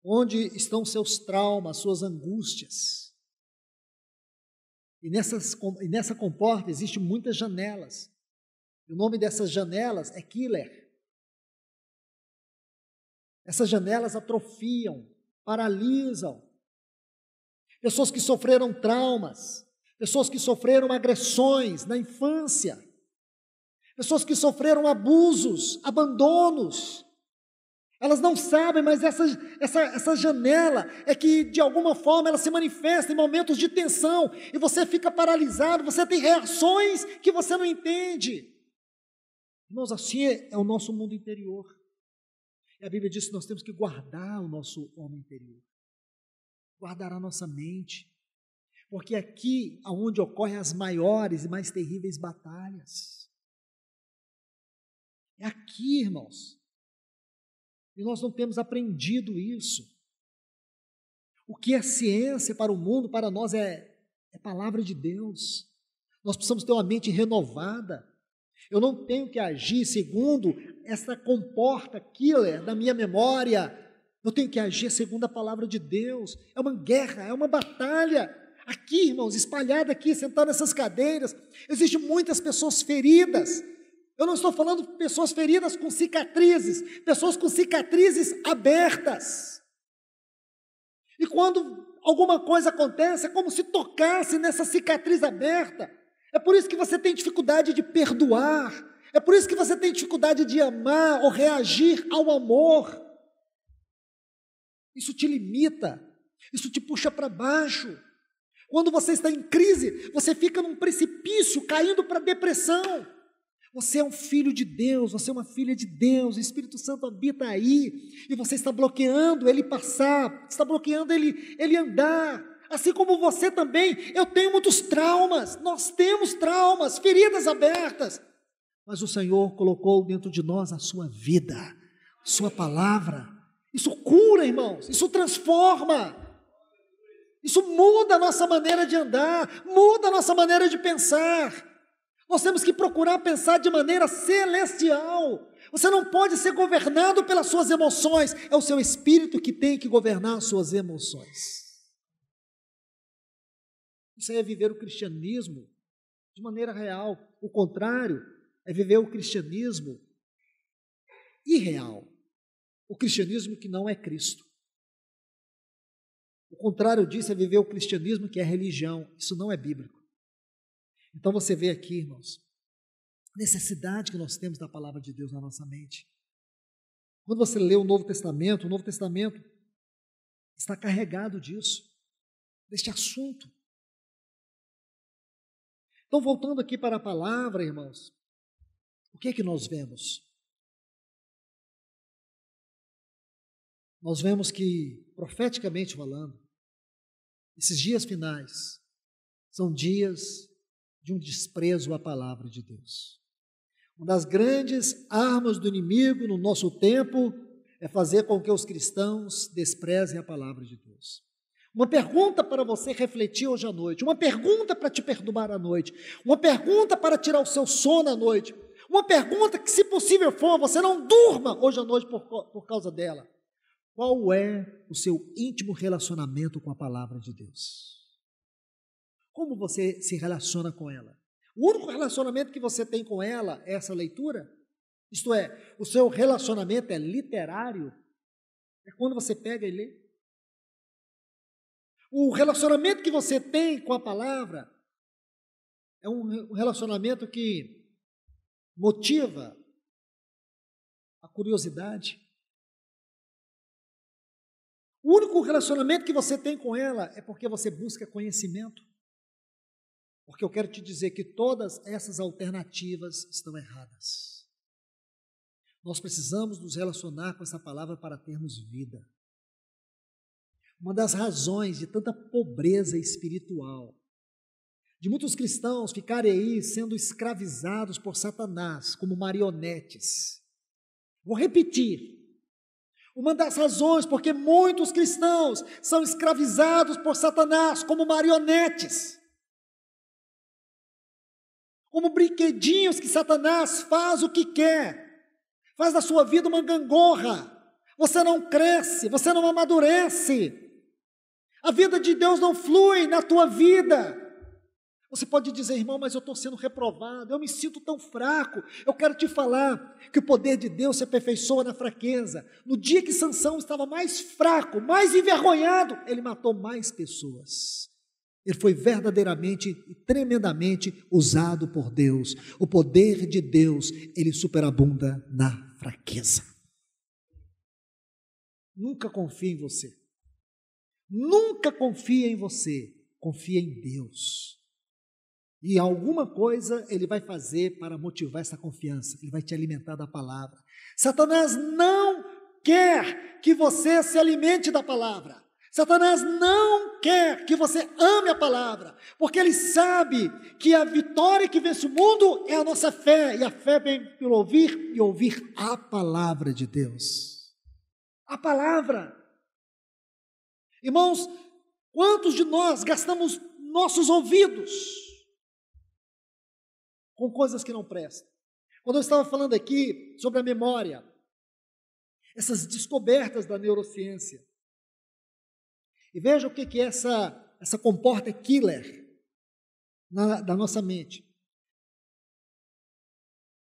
onde estão seus traumas, suas angústias. E nessa comporta existem muitas janelas. O nome dessas janelas é killer. Essas janelas atrofiam, paralisam. Pessoas que sofreram traumas, pessoas que sofreram agressões na infância, pessoas que sofreram abusos, abandonos. Elas não sabem, mas essa janela é que, de alguma forma, ela se manifesta em momentos de tensão, e você fica paralisado, você tem reações que você não entende. Irmãos, assim é o nosso mundo interior. E a Bíblia diz que nós temos que guardar o nosso homem interior, guardar a nossa mente, porque aqui é onde ocorrem as maiores e mais terríveis batalhas. É aqui, irmãos. E nós não temos aprendido isso. O que é ciência para o mundo, para nós é palavra de Deus. Nós precisamos ter uma mente renovada. Eu não tenho que agir segundo essa comporta killer da minha memória. Eu tenho que agir segundo a palavra de Deus. É uma guerra, é uma batalha. Aqui, irmãos, espalhada aqui, sentado nessas cadeiras, existem muitas pessoas feridas. Eu não estou falando de pessoas feridas com cicatrizes, pessoas com cicatrizes abertas. E quando alguma coisa acontece, é como se tocasse nessa cicatriz aberta. É por isso que você tem dificuldade de perdoar, é por isso que você tem dificuldade de amar ou reagir ao amor. Isso te limita, isso te puxa para baixo. Quando você está em crise, você fica num precipício, caindo para a depressão. Você é um filho de Deus, você é uma filha de Deus, o Espírito Santo habita aí, e você está bloqueando ele passar, está bloqueando ele andar. Assim como você também, eu tenho muitos traumas, nós temos traumas, feridas abertas, mas o Senhor colocou dentro de nós a sua vida, a sua palavra. Isso cura, irmãos, isso transforma, isso muda a nossa maneira de andar, muda a nossa maneira de pensar. Nós temos que procurar pensar de maneira celestial. Você não pode ser governado pelas suas emoções, é o seu espírito que tem que governar as suas emoções. Isso aí é viver o cristianismo de maneira real. O contrário é viver o cristianismo irreal. O cristianismo que não é Cristo. O contrário disso é viver o cristianismo que é religião. Isso não é bíblico. Então você vê aqui, irmãos, a necessidade que nós temos da palavra de Deus na nossa mente. Quando você lê o Novo Testamento está carregado disso, deste assunto. Então, voltando aqui para a palavra, irmãos, o que é que nós vemos? Nós vemos que, profeticamente falando, esses dias finais são dias de um desprezo à palavra de Deus. Uma das grandes armas do inimigo no nosso tempo é fazer com que os cristãos desprezem a palavra de Deus. Uma pergunta para você refletir hoje à noite, uma pergunta para te perturbar à noite, uma pergunta para tirar o seu sono à noite, uma pergunta que, se possível for, você não durma hoje à noite por causa dela. Qual é o seu íntimo relacionamento com a palavra de Deus? Como você se relaciona com ela? O único relacionamento que você tem com ela é essa leitura? Isto é, o seu relacionamento é literário? É quando você pega e lê? O relacionamento que você tem com a palavra é um relacionamento que motiva a curiosidade. O único relacionamento que você tem com ela é porque você busca conhecimento. Porque eu quero te dizer que todas essas alternativas estão erradas. Nós precisamos nos relacionar com essa palavra para termos vida. Uma das razões de tanta pobreza espiritual, de muitos cristãos ficarem aí sendo escravizados por Satanás como marionetes. Vou repetir. Uma das razões porque muitos cristãos são escravizados por Satanás como marionetes. Como brinquedinhos que Satanás faz o que quer. Faz da sua vida uma gangorra. Você não cresce, você não amadurece. A vida de Deus não flui na tua vida. Você pode dizer, irmão, mas eu estou sendo reprovado, eu me sinto tão fraco. Eu quero te falar que o poder de Deus se aperfeiçoa na fraqueza. No dia que Sansão estava mais fraco, mais envergonhado, ele matou mais pessoas. Ele foi verdadeiramente e tremendamente usado por Deus. O poder de Deus, ele superabunda na fraqueza. Nunca confie em você. Nunca confie em você. Confia em Deus. E alguma coisa ele vai fazer para motivar essa confiança. Ele vai te alimentar da palavra. Satanás não quer que você se alimente da palavra. Satanás não quer que você ame a palavra, porque ele sabe que a vitória que vence o mundo é a nossa fé, e a fé vem pelo ouvir e ouvir a palavra de Deus. A palavra. Irmãos, quantos de nós gastamos nossos ouvidos com coisas que não prestam? Quando eu estava falando aqui sobre a memória, essas descobertas da neurociência, e veja o que é essa comporta killer da nossa mente.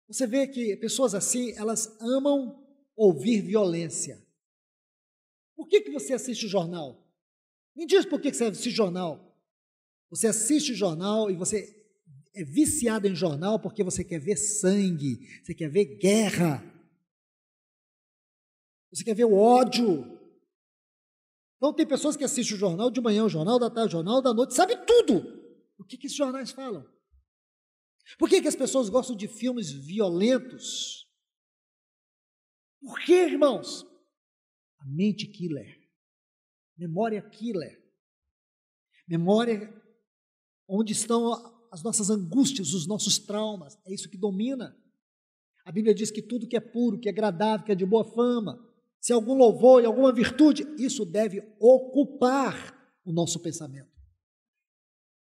Você vê que pessoas assim, elas amam ouvir violência. Por que você assiste o jornal? Me diz por que você assiste jornal. Você assiste o jornal e você é viciado em jornal porque você quer ver sangue, você quer ver guerra, você quer ver o ódio. Então tem pessoas que assistem o jornal de manhã, o jornal da tarde, o jornal da noite, sabe tudo. O que esses jornais falam? Por que as pessoas gostam de filmes violentos? Por que, irmãos? A mente killer, memória killer, memória onde estão as nossas angústias, os nossos traumas, é isso que domina. A Bíblia diz que tudo que é puro, que é agradável, que é de boa fama, se algum louvor e alguma virtude, isso deve ocupar o nosso pensamento.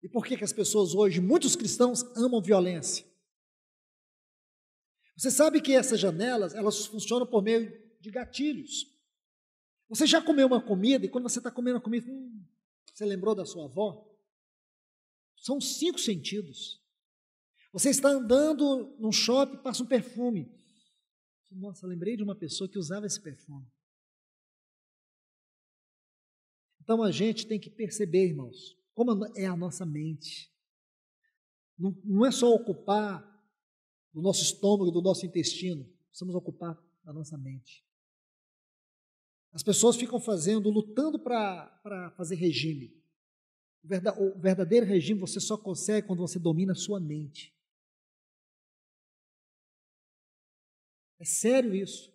E por que as pessoas hoje, muitos cristãos, amam violência? Você sabe que essas janelas, elas funcionam por meio de gatilhos. Você já comeu uma comida e quando você está comendo a comida, você lembrou da sua avó? São 5 sentidos. Você está andando num shopping, passa um perfume. Nossa, lembrei de uma pessoa que usava esse perfume. Então a gente tem que perceber, irmãos, como é a nossa mente. Não é só ocupar do nosso estômago, do nosso intestino, precisamos ocupar da nossa mente. As pessoas ficam lutando para fazer regime. O verdadeiro regime você só consegue quando você domina a sua mente. É sério isso.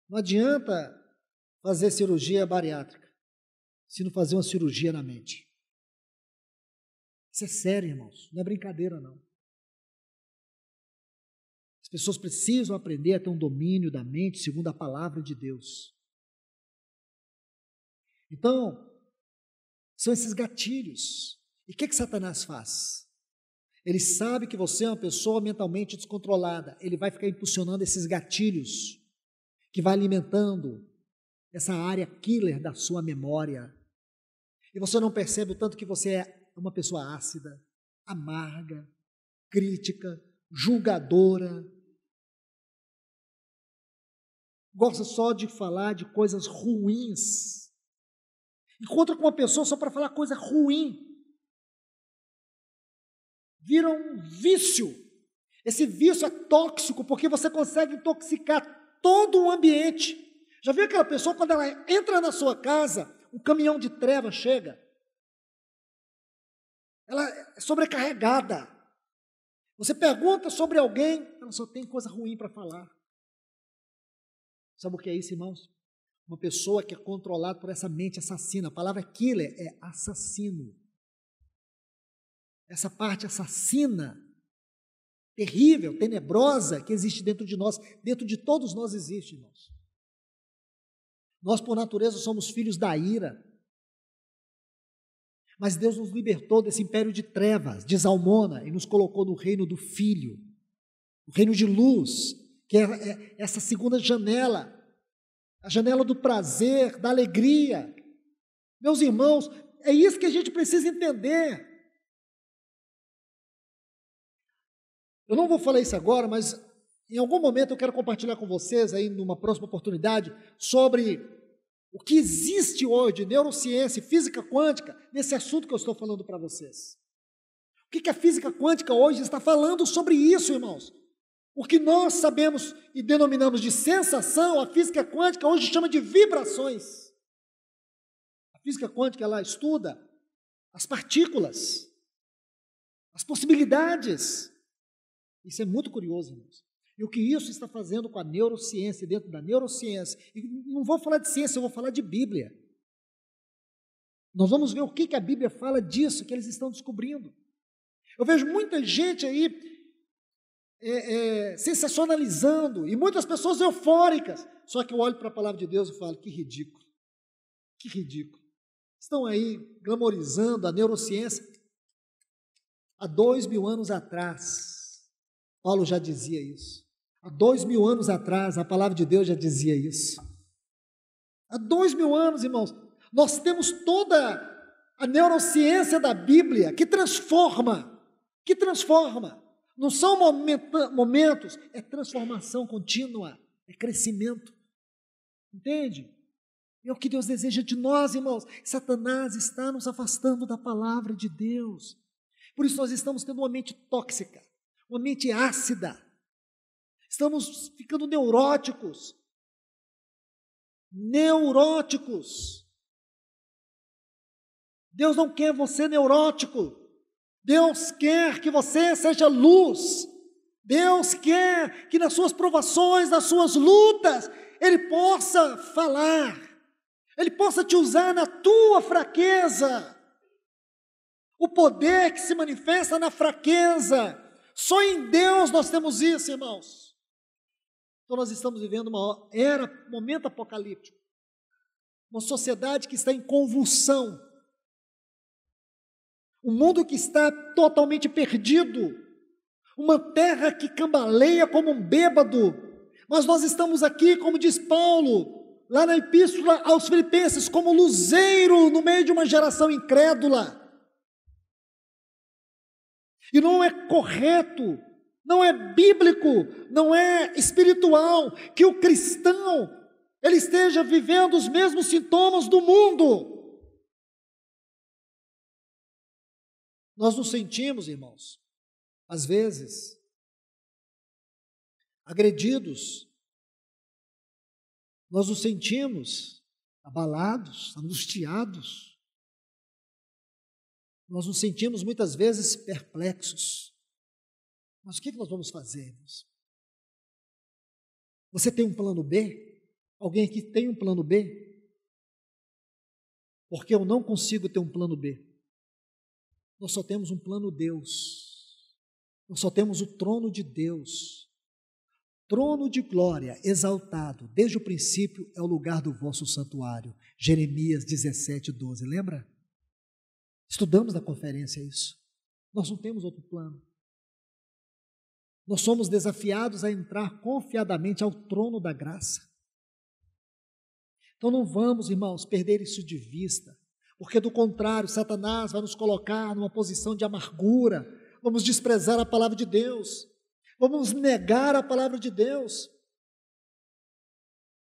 Não adianta fazer cirurgia bariátrica se não fazer uma cirurgia na mente. Isso é sério, irmãos. Não é brincadeira, não. As pessoas precisam aprender a ter um domínio da mente segundo a palavra de Deus. Então, são esses gatilhos. E o que Satanás faz? Ele sabe que você é uma pessoa mentalmente descontrolada. Ele vai ficar impulsionando esses gatilhos, que vai alimentando essa área killer da sua memória. E você não percebe o tanto que você é uma pessoa ácida, amarga, crítica, julgadora. Gosta só de falar de coisas ruins. Encontra com uma pessoa só para falar coisa ruim. Vira um vício. Esse vício é tóxico porque você consegue intoxicar todo o ambiente. Já viu aquela pessoa quando ela entra na sua casa, um caminhão de trevas chega? Ela é sobrecarregada. Você pergunta sobre alguém, ela só tem coisa ruim para falar. Sabe o que é isso, irmãos? Uma pessoa que é controlada por essa mente assassina. A palavra killer é assassino. Essa parte assassina, terrível, tenebrosa, que existe dentro de nós, dentro de todos nós existe, irmãos. Nós, por natureza, somos filhos da ira. Mas Deus nos libertou desse império de trevas, de Zalmona, e nos colocou no reino do Filho, o reino de luz, que é essa segunda janela, a janela do prazer, da alegria. Meus irmãos, é isso que a gente precisa entender. Eu não vou falar isso agora, mas em algum momento eu quero compartilhar com vocês, aí numa próxima oportunidade, sobre o que existe hoje de neurociência e física quântica nesse assunto que eu estou falando para vocês. O que a física quântica hoje está falando sobre isso, irmãos? O que nós sabemos e denominamos de sensação, a física quântica hoje chama de vibrações. A física quântica, ela estuda as partículas, as possibilidades. Isso é muito curioso, irmãos. E o que isso está fazendo com a neurociência, dentro da neurociência. E não vou falar de ciência, eu vou falar de Bíblia. Nós vamos ver o que a Bíblia fala disso, que eles estão descobrindo. Eu vejo muita gente aí sensacionalizando, e muitas pessoas eufóricas. Só que eu olho para a palavra de Deus e falo, que ridículo. Que ridículo. Estão aí glamorizando a neurociência. Há 2000 anos atrás, Paulo já dizia isso. Há 2000 anos atrás, a palavra de Deus já dizia isso. Há 2000 anos, irmãos, nós temos toda a neurociência da Bíblia que transforma. Não são momentos, é transformação contínua, é crescimento. Entende? É o que Deus deseja de nós, irmãos. Satanás está nos afastando da palavra de Deus. Por isso nós estamos tendo uma mente tóxica, uma mente ácida. Estamos ficando neuróticos. Deus não quer você neurótico. Deus quer que você seja luz. Deus quer que nas suas provações, nas suas lutas, Ele possa falar, Ele possa te usar na tua fraqueza. O poder que se manifesta na fraqueza, só em Deus nós temos isso, irmãos. Então nós estamos vivendo uma era, momento apocalíptico, uma sociedade que está em convulsão, um mundo que está totalmente perdido, uma terra que cambaleia como um bêbado, mas nós estamos aqui, como diz Paulo, lá na Epístola aos Filipenses, como luzeiro no meio de uma geração incrédula. E não é correto, não é bíblico, não é espiritual que o cristão ele esteja vivendo os mesmos sintomas do mundo. Nós nos sentimos, irmãos, às vezes, agredidos, nós nos sentimos abalados, angustiados, nós nos sentimos muitas vezes perplexos. Mas o que nós vamos fazer, irmãos? Você tem um plano B? Alguém aqui tem um plano B? Porque eu não consigo ter um plano B. Nós só temos um plano Deus. Nós só temos o trono de Deus. Trono de glória, exaltado, desde o princípio é o lugar do vosso santuário. Jeremias 17:12, lembra? Estudamos na conferência isso. Nós não temos outro plano. Nós somos desafiados a entrar confiadamente ao trono da graça. Então não vamos, irmãos, perder isso de vista, porque do contrário, Satanás vai nos colocar numa posição de amargura, vamos desprezar a palavra de Deus, vamos negar a palavra de Deus,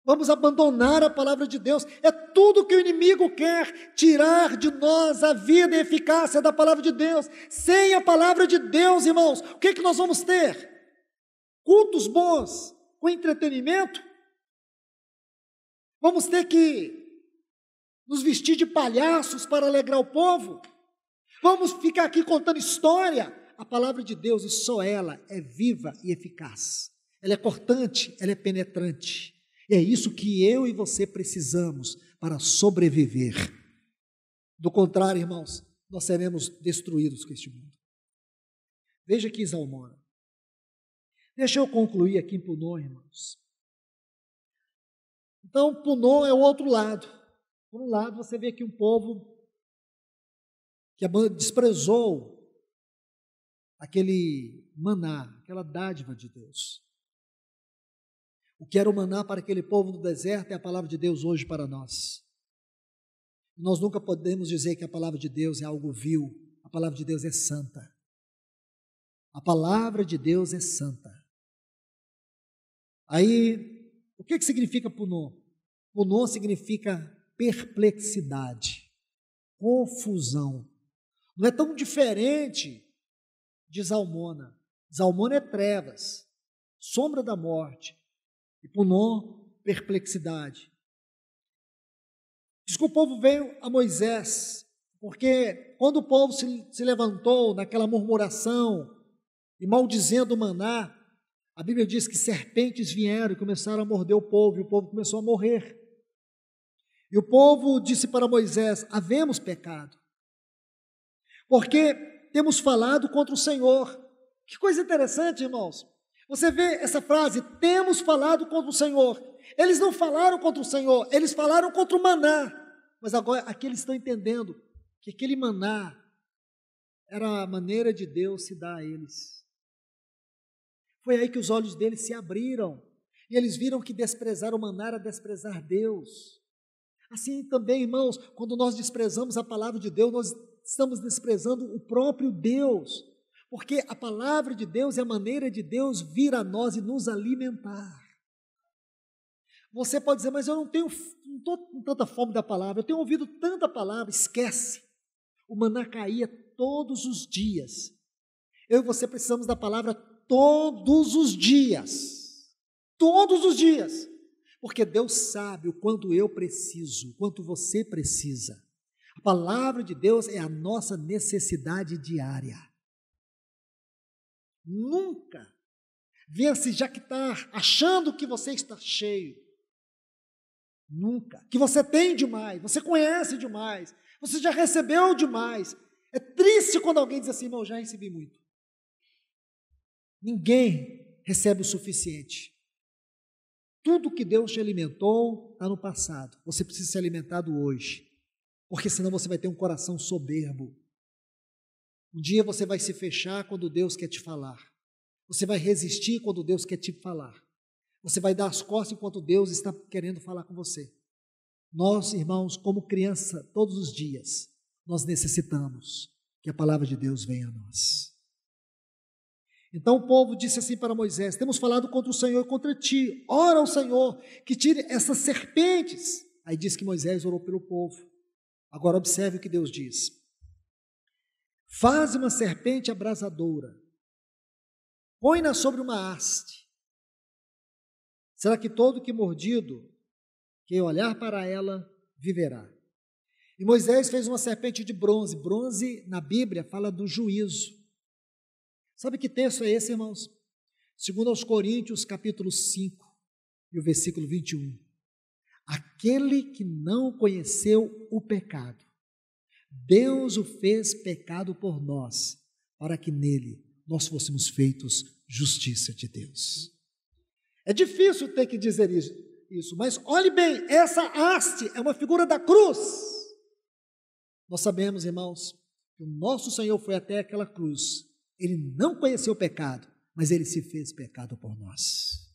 vamos abandonar a palavra de Deus. É tudo que o inimigo quer, tirar de nós a vida e a eficácia da palavra de Deus. Sem a palavra de Deus, irmãos, o que nós vamos ter? Cultos bons, com entretenimento? Vamos ter que nos vestir de palhaços para alegrar o povo? Vamos ficar aqui contando história? A palavra de Deus, e só ela, é viva e eficaz. Ela é cortante, ela é penetrante. É isso que eu e você precisamos para sobreviver. Do contrário, irmãos, nós seremos destruídos com este mundo. Veja aqui Zalmona. Deixa eu concluir aqui em Punon, irmãos. Então, Punon é o outro lado. Por um lado, você vê aqui um povo que desprezou aquele maná, aquela dádiva de Deus. O que era o maná para aquele povo do deserto é a palavra de Deus hoje para nós. Nós nunca podemos dizer que a palavra de Deus é algo vil. A palavra de Deus é santa. A palavra de Deus é santa. Aí, o que significa Punon? Punon significa perplexidade, confusão. Não é tão diferente de Zalmona. Zalmona é trevas, sombra da morte. E Punon, perplexidade. Diz que o povo veio a Moisés, porque quando o povo se levantou naquela murmuração e maldizendo o maná, a Bíblia diz que serpentes vieram e começaram a morder o povo, e o povo começou a morrer. E o povo disse para Moisés: havemos pecado, porque temos falado contra o Senhor. Que coisa interessante, irmãos. Você vê essa frase, temos falado contra o Senhor. Eles não falaram contra o Senhor, eles falaram contra o maná. Mas agora aqui eles estão entendendo que aquele maná era a maneira de Deus se dar a eles. Foi aí que os olhos deles se abriram e eles viram que desprezar o maná era desprezar Deus. Assim também, irmãos, quando nós desprezamos a palavra de Deus, nós estamos desprezando o próprio Deus. Porque a palavra de Deus é a maneira de Deus vir a nós e nos alimentar. Você pode dizer, mas eu não estou com tanta fome da palavra, eu tenho ouvido tanta palavra. Esquece, o maná caía todos os dias. Eu e você precisamos da palavra todos os dias. Todos os dias. Porque Deus sabe o quanto eu preciso, o quanto você precisa. A Palavra de Deus é a nossa necessidade diária. Nunca venha se jactar achando que você está cheio. Nunca. Que você tem demais, você conhece demais, você já recebeu demais. É triste quando alguém diz assim, eu já recebi muito. Ninguém recebe o suficiente. Tudo que Deus te alimentou está no passado. Você precisa ser alimentado hoje, porque senão você vai ter um coração soberbo. Um dia você vai se fechar quando Deus quer te falar. Você vai resistir quando Deus quer te falar. Você vai dar as costas enquanto Deus está querendo falar com você. Nós, irmãos, como criança, todos os dias, nós necessitamos que a palavra de Deus venha a nós. Então o povo disse assim para Moisés, temos falado contra o Senhor e contra ti, ora ao Senhor que tire essas serpentes. Aí diz que Moisés orou pelo povo. Agora observe o que Deus diz. Faz uma serpente abrasadora, põe-na sobre uma haste. Será que todo que mordido, que olhar para ela, viverá? E Moisés fez uma serpente de bronze. Bronze, na Bíblia, fala do juízo. Sabe que texto é esse, irmãos? 2 Coríntios, capítulo 5, e o versículo 21. Aquele que não conheceu o pecado, Deus o fez pecado por nós, para que nele nós fôssemos feitos justiça de Deus. É difícil ter que dizer isso, mas olhe bem, essa haste é uma figura da cruz. Nós sabemos, irmãos, que o nosso Senhor foi até aquela cruz. Ele não conheceu o pecado, mas ele se fez pecado por nós.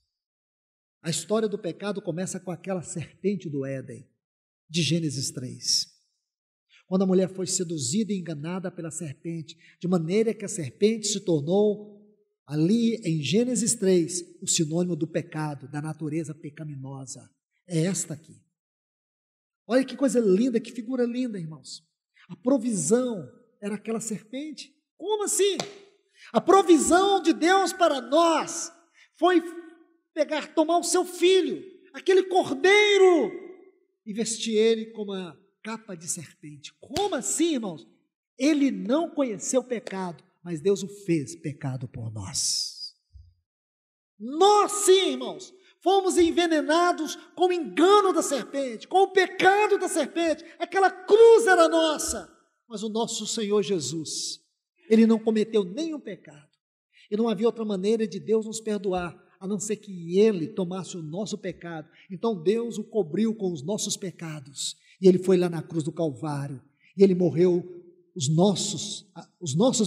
A história do pecado começa com aquela serpente do Éden, de Gênesis 3. Quando a mulher foi seduzida e enganada pela serpente, de maneira que a serpente se tornou, ali em Gênesis 3, o sinônimo do pecado, da natureza pecaminosa. É esta aqui. Olha que coisa linda, que figura linda, irmãos. A provisão era aquela serpente. Como assim? A provisão de Deus para nós foi tomar o seu filho, aquele cordeiro, e vestir ele com uma capa de serpente. Como assim, irmãos? Ele não conheceu o pecado, mas Deus o fez pecado por nós. Nós sim, irmãos, fomos envenenados com o engano da serpente, com o pecado da serpente. Aquela cruz era nossa, mas o nosso Senhor Jesus, ele não cometeu nenhum pecado. E não havia outra maneira de Deus nos perdoar, a não ser que ele tomasse o nosso pecado. Então Deus o cobriu com os nossos pecados. E ele foi lá na cruz do Calvário. E ele morreu os nossos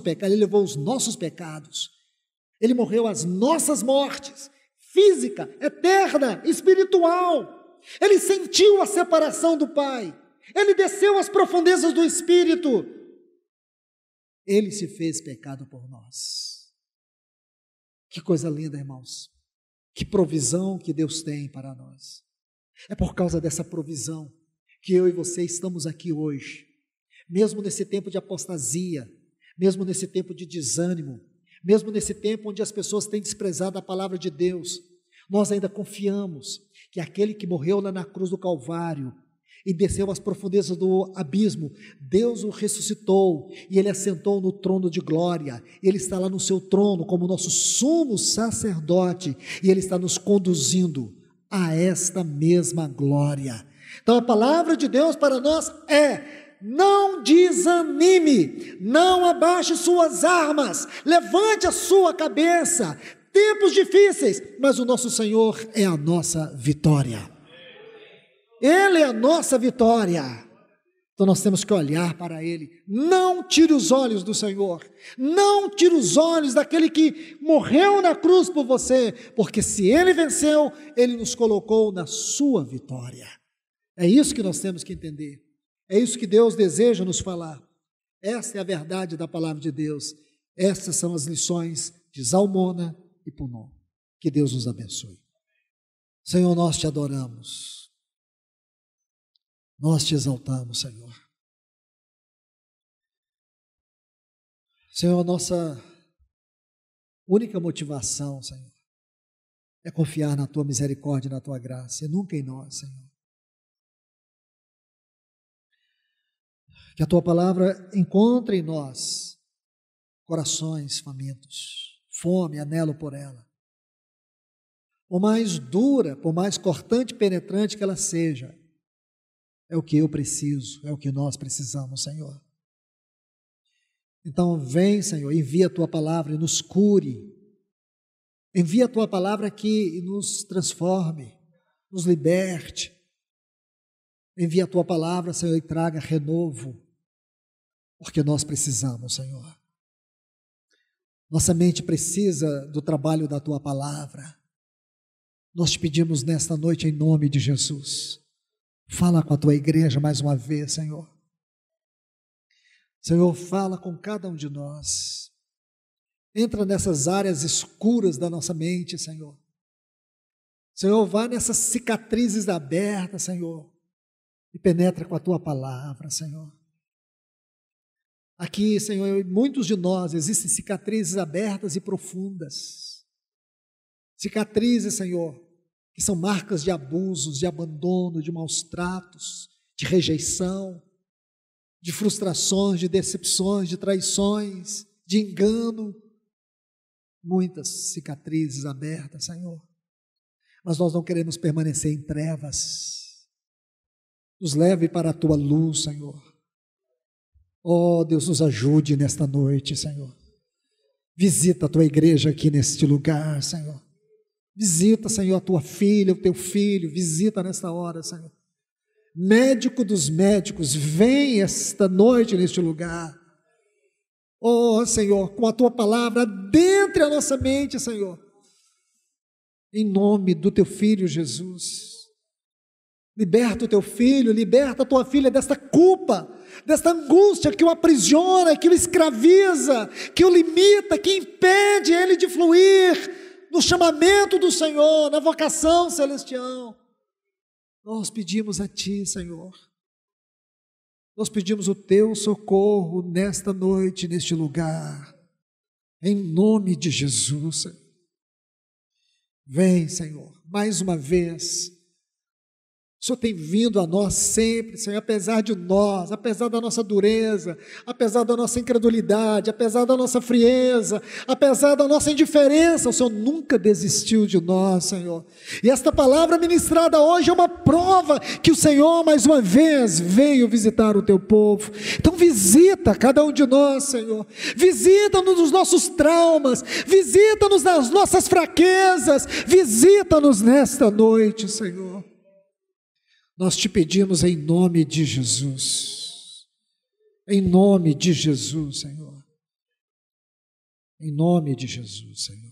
pecados. Ele levou os nossos pecados. Ele morreu as nossas mortes, física, eterna, espiritual. Ele sentiu a separação do Pai. Ele desceu às profundezas do Espírito. Ele se fez pecado por nós. Que coisa linda, irmãos. Que provisão que Deus tem para nós. É por causa dessa provisão que eu e você estamos aqui hoje. Mesmo nesse tempo de apostasia, mesmo nesse tempo de desânimo, mesmo nesse tempo onde as pessoas têm desprezado a palavra de Deus, nós ainda confiamos que aquele que morreu lá na cruz do Calvário e desceu às profundezas do abismo, Deus o ressuscitou e ele assentou no trono de glória. Ele está lá no seu trono como nosso sumo sacerdote e ele está nos conduzindo a esta mesma glória. Então a palavra de Deus para nós é: não desanime, não abaixe suas armas, levante a sua cabeça. Tempos difíceis, mas o nosso Senhor é a nossa vitória. Ele é a nossa vitória. Então nós temos que olhar para Ele. Não tire os olhos do Senhor. Não tire os olhos daquele que morreu na cruz por você. Porque se Ele venceu, Ele nos colocou na sua vitória. É isso que nós temos que entender. É isso que Deus deseja nos falar. Essa é a verdade da palavra de Deus. Essas são as lições de Zalmona e Punon. Que Deus nos abençoe. Senhor, nós te adoramos. Nós te exaltamos, Senhor. Senhor, nossa única motivação, Senhor, é confiar na Tua misericórdia e na Tua graça, e nunca em nós, Senhor. Que a tua palavra encontre em nós corações famintos, fome, anelo por ela. Por mais dura, por mais cortante e penetrante que ela seja, é o que eu preciso, é o que nós precisamos, Senhor. Então vem, Senhor, envia a tua palavra e nos cure. Envia a tua palavra aqui e nos transforme, nos liberte. Envia a tua palavra, Senhor, e traga renovo, porque nós precisamos, Senhor. Nossa mente precisa do trabalho da tua palavra. Nós te pedimos nesta noite em nome de Jesus. Fala com a tua igreja mais uma vez, Senhor. Senhor, fala com cada um de nós. Entra nessas áreas escuras da nossa mente, Senhor. Senhor, vá nessas cicatrizes abertas, Senhor, e penetra com a tua palavra, Senhor. Aqui, Senhor, muitos de nós existem cicatrizes abertas e profundas. Cicatrizes, Senhor, que são marcas de abusos, de abandono, de maus tratos, de rejeição, de frustrações, de decepções, de traições, de engano. Muitas cicatrizes abertas, Senhor. Mas nós não queremos permanecer em trevas. Nos leve para a tua luz, Senhor. Oh, Deus, nos ajude nesta noite, Senhor. Visita a tua igreja aqui neste lugar, Senhor. Visita, Senhor, a tua filha, o teu filho. Visita nesta hora, Senhor. Médico dos médicos, vem esta noite neste lugar. Oh, Senhor, com a tua palavra, adentre a nossa mente, Senhor. Em nome do teu filho Jesus. Liberta o teu filho, liberta a tua filha desta culpa, desta angústia que o aprisiona, que o escraviza, que o limita, que impede ele de fluir no chamamento do Senhor, na vocação celestial. Nós pedimos a ti, Senhor. Nós pedimos o teu socorro nesta noite, neste lugar. Em nome de Jesus. Vem, Senhor, mais uma vez. O Senhor tem vindo a nós sempre, Senhor, apesar de nós, apesar da nossa dureza, apesar da nossa incredulidade, apesar da nossa frieza, apesar da nossa indiferença, o Senhor nunca desistiu de nós, Senhor. E esta palavra ministrada hoje é uma prova que o Senhor, mais uma vez, veio visitar o teu povo. Então visita cada um de nós, Senhor. Visita-nos nos nossos traumas, visita-nos nas nossas fraquezas, visita-nos nesta noite, Senhor. Nós te pedimos em nome de Jesus, em nome de Jesus, Senhor, em nome de Jesus, Senhor.